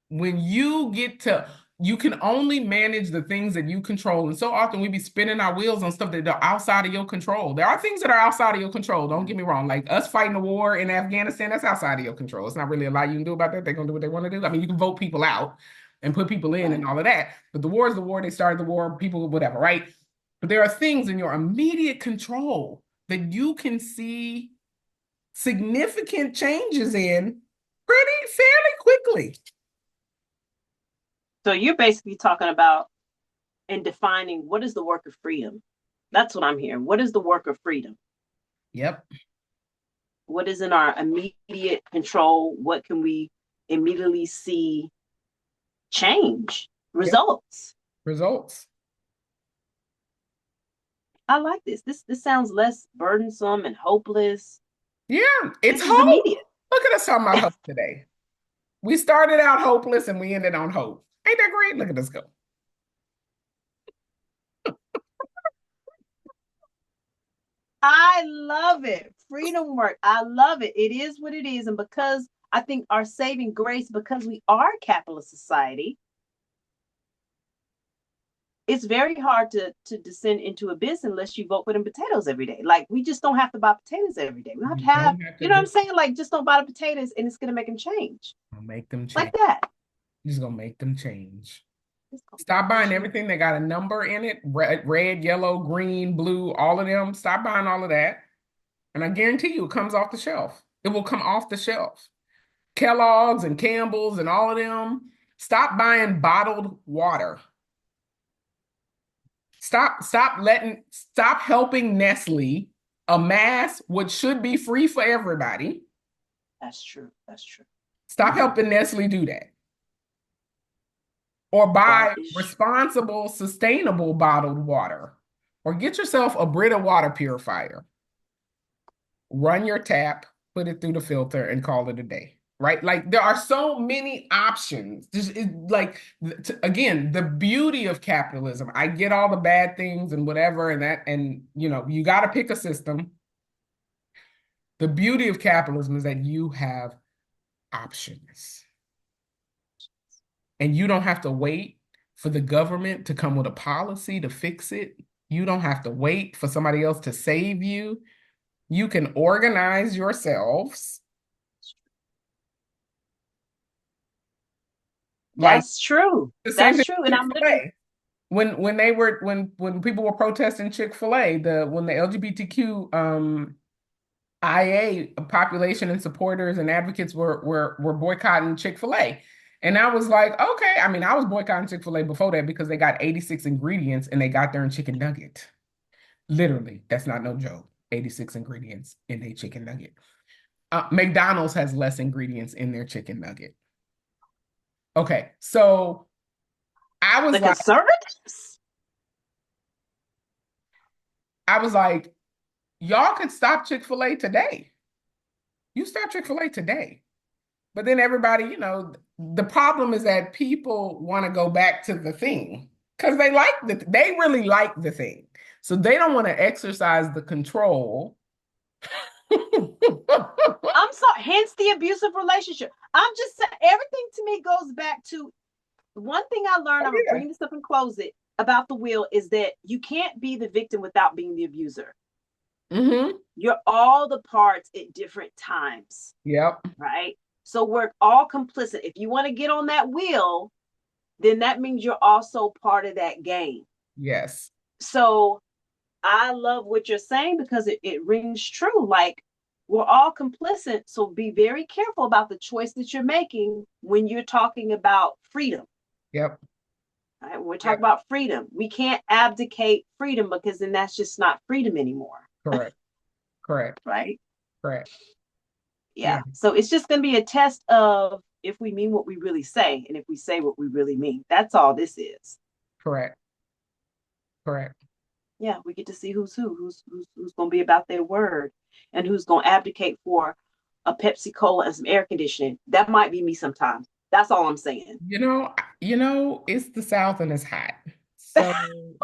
When you get to, you can only manage the things that you control. And so often we be spinning our wheels on stuff that are outside of your control. There are things that are outside of your control. Don't get me wrong. Like us fighting the war in Afghanistan, that's outside of your control. It's not really a lot you can do about that. They're going to do what they want to do. I mean, you can vote people out and put people in and all of that. But the war is the war. They started the war, people, whatever, right? But there are things in your immediate control that you can see significant changes in pretty fairly quickly. So you're basically talking about and defining what is the work of freedom. That's what I'm hearing. What is the work of freedom? Yep. What is in our immediate control? What can we immediately see change? Yep. Results. Results. I like this. This sounds less burdensome and hopeless. Yeah, it's This is hope. immediate. Look at us talking about hope today. We started out hopeless and we ended on hope. Ain't that great? Look at us go. I love it. Freedom work. I love it. It is what it is. And because I think our saving grace, because we are a capitalist society, it's very hard to descend into abyss unless you vote for them potatoes every day. Like we just don't have to buy potatoes every day. We don't have to You have, don't have to you know what do I'm saying? Like just don't buy the potatoes and it's gonna make them change. make them Like change. that. Just gonna make them change. Stop buying everything that got a number in it, red, yellow, green, blue, all of them. Stop buying all of that. And I guarantee you it comes off the shelf. It will come off the shelf. Kellogg's and Campbell's and all of them. Stop buying bottled water. Stop helping Nestle amass what should be free for everybody. That's true. That's true. Stop helping Nestle do that. Or buy True. responsible, sustainable bottled water. Or get yourself a Brita water purifier. Run your tap, put it through the filter, and call it a day. Right? Like there are so many options. Just like again, the beauty of capitalism. I get all the bad things and whatever, and that, and you got to pick a system. The beauty of capitalism is that you have options, and you don't have to wait for the government to come with a policy to fix it. You don't have to wait for somebody else to save you. You can organize yourselves. Like That's true. the same That's thing true. with And I'm literally Chick-fil-A. When people were protesting Chick-fil-A, when the LGBTQ IA population and supporters and advocates were boycotting Chick-fil-A. And I was like, okay. I mean, I was boycotting Chick-fil-A before that because they got 86 ingredients and they got their chicken nugget. Literally, that's not no joke. 86 ingredients in a chicken nugget. McDonald's has less ingredients in their chicken nugget. Okay, so I was the like, conservatives. y'all could stop Chick-fil-A today. You stop Chick-fil-A today. But then everybody, the problem is that people want to go back to the thing because they really like the thing. So they don't want to exercise the control I'm sorry, hence the abusive relationship. I'm just saying everything to me goes back to one thing I learned. Oh, I'm gonna yeah. bring this up and close it about the will is that you can't be the victim without being the abuser. Mm-hmm. You're all the parts at different times, Yep. right? So we're all complicit. If you want to get on that wheel, then that means you're also part of that game. Yes. So I love what you're saying because it rings true. Like we're all complicit. So be very careful about the choice that you're making when you're talking about freedom. Yep. Right? When we're talking Yep. about freedom, we can't abdicate freedom because then that's just not freedom anymore. Correct. Correct. Right. Correct. Yeah. Yeah. So it's just going to be a test of if we mean what we really say and if we say what we really mean. That's all this is. Correct. Correct. Yeah, we get to see who's going to be about their word and who's going to abdicate for a Pepsi Cola and some air conditioning. That might be me sometimes. That's all I'm saying. It's the South and it's hot. So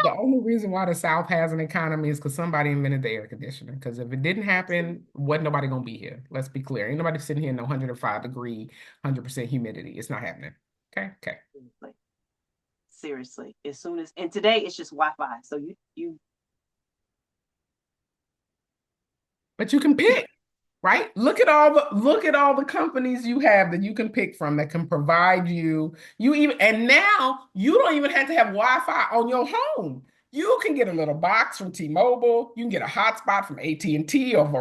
the only reason why the South has an economy is because somebody invented the air conditioner. Because if it didn't happen, wasn't nobody gonna be here. Let's be clear. Ain't nobody sitting here in 105-degree, 100% humidity. It's not happening. Okay. Okay. Seriously. Seriously. As soon as and today it's just Wi-Fi. So you But you can pick. Right? Look at all the companies you have that you can pick from that can provide you even and now you don't even have to have Wi-Fi on your home. You can get a little box from T-Mobile. You can get a hotspot from AT&T or that's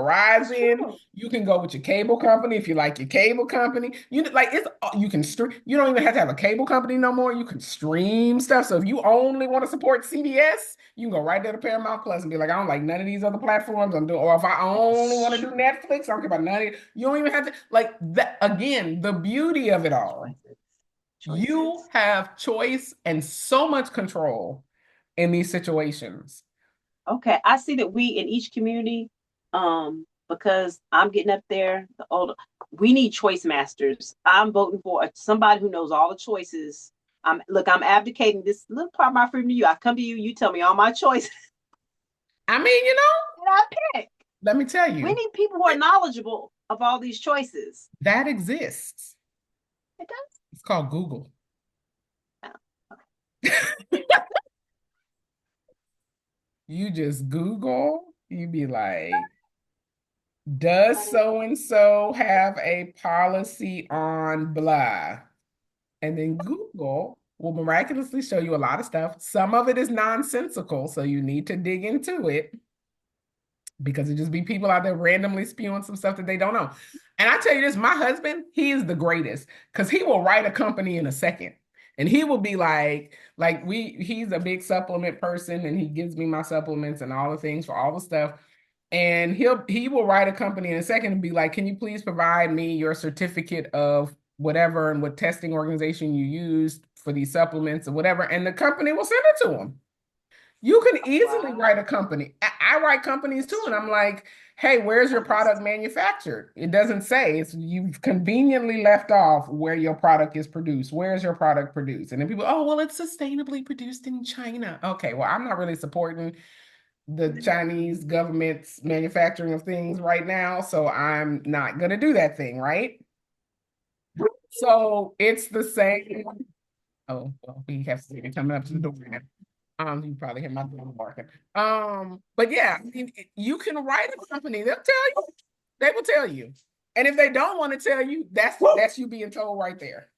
Verizon. true. You can go with your cable company if you like your cable company. You can stream. You don't even have to have a cable company no more. You can stream stuff. So if you only want to support CBS, you can go right there to Paramount Plus and be like, I don't like none of these other platforms. I'm doing, or if I only That's want to do true. Netflix, I don't care about none of it. You don't even have to like that. Again, the beauty of it all. Choices. You Choices. have choice and so much control in these situations. Okay, I see that we in each community, because I'm getting up there, the older, we need choice masters. I'm voting for somebody who knows all the choices. I'm abdicating this little part of my freedom to you. I come to you, you tell me all my choices, I mean, and I pick. let me tell We you, need people who are knowledgeable of all these choices. that exists. It does. It's called Google. Oh, okay. You just Google, you be like, does so and so have a policy on blah? And then Google will miraculously show you a lot of stuff. Some of it is nonsensical, so you need to dig into it because it just be people out there randomly spewing some stuff that they don't know. And I tell you this, my husband, he is the greatest because he will write a company in a second. And he will be he's a big supplement person and he gives me my supplements and all the things for all the stuff. And he will write a company in a second and be like, can you please provide me your certificate of whatever and what testing organization you used for these supplements or whatever? And the company will send it to him. You can easily write a Wow, company. I write companies too, that's and I'm true. like, hey, where's your product Honest. manufactured? It doesn't say. It's you've conveniently left off where your product is produced. Where's your product produced? And then people, oh, well, it's sustainably produced in China. Okay, well, I'm not really supporting the Chinese government's manufacturing of things right now, so I'm not gonna do that thing, right? So it's the same. Oh, well, we have to coming up to the door now. You probably hear my dog barking. But yeah, I mean, you can write a company. They'll tell you. They will tell you. And if they don't want to tell you, that's you being told right there.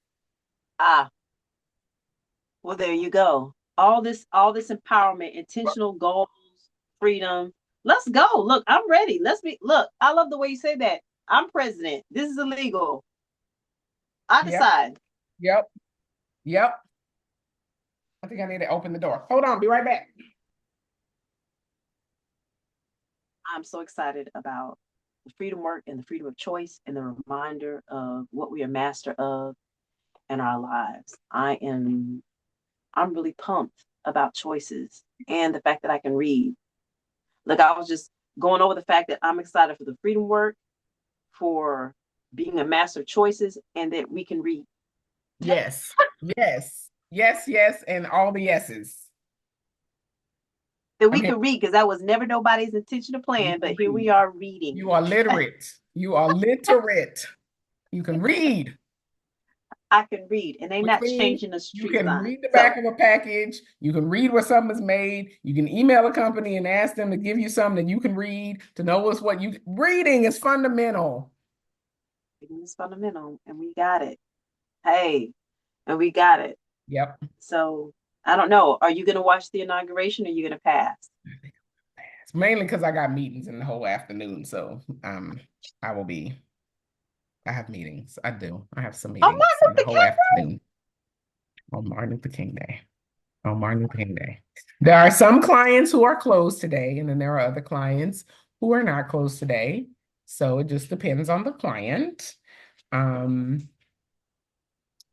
Ah, well, there you go. All this empowerment, intentional goals, freedom. Let's go. Look, I'm ready. Look, I love the way you say that. I'm president. This is illegal. I Yep, decide. yep, yep. I think I need to open the door. Hold on, be right back. I'm so excited about the freedom work and the freedom of choice and the reminder of what we are master of in our lives. I'm really pumped about choices and the fact that I can read. Look, I was just going over the fact that I'm excited for the freedom work, for being a master of choices, and that we can read. Yes, yes, yes, yes, and all the yeses. that we Okay, could read because that was never nobody's intention to you plan, but can here we read. are reading. You are literate. You are literate. You can read, I can read, and they're which not means changing the you street can sign. read the back So of a package. You can read where something's made. You can email a company and ask them to give you something that you can read to know what you reading is fundamental. reading is fundamental, and we got it. Hey, and we got it. Yep. So I don't know. Are you going to watch the inauguration or are you going to pass? It's mainly because I got meetings in the whole afternoon. So I will be I have meetings. I do. I have some Oh, meetings Martin in the Luther whole King afternoon on Martin Luther King Day. On Martin Luther King Day. There are some clients who are closed today, and then there are other clients who are not closed today. So it just depends on the client. Um,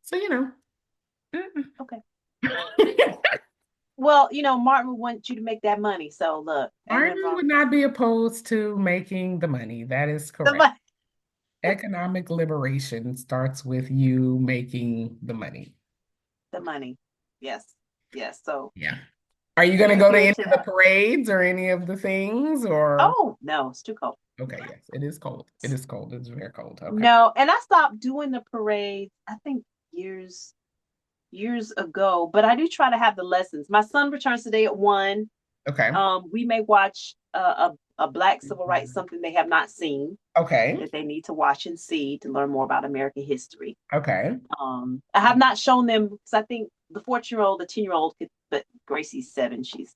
so you know. Day. Okay. Well, Martin would want you to make that money. So look, ain't nothing Martin wrong would with that. not be opposed to making the money. That is The correct. money, Economic liberation starts with you making the money. the money. Yes. Yes. So Yeah. Are you going to be go to adhere any to of the that. parades or any of the things or? Oh, no, it's too cold. Okay, yes, it is cold. It is cold. It's very cold. Okay. No, and I stopped doing the parades, I think years ago, but I do try to have the lessons. My son returns today at 1. Okay. We may watch a Black civil rights, something they have not seen Okay. that they need to watch and see to learn more about American history. Okay. I have not shown them because I think the 14-year-old, the 10-year-old could, but Gracie's 7. She's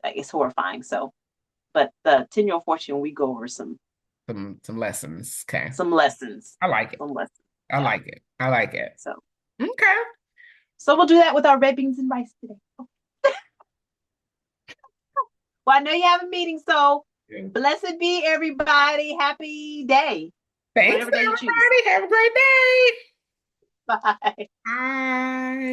it's horrifying. So, but the 10-year-old, 14, we go over Some lessons. Okay. some lessons, I like it. some lessons. I Yeah. like it. I like it. So, Okay. so we'll do that with our red beans and rice today. Well, I know you have a meeting, so Yeah. blessed be everybody. Happy day, Thanks, whatever day you choose. everybody. Have a great day. Bye. Bye.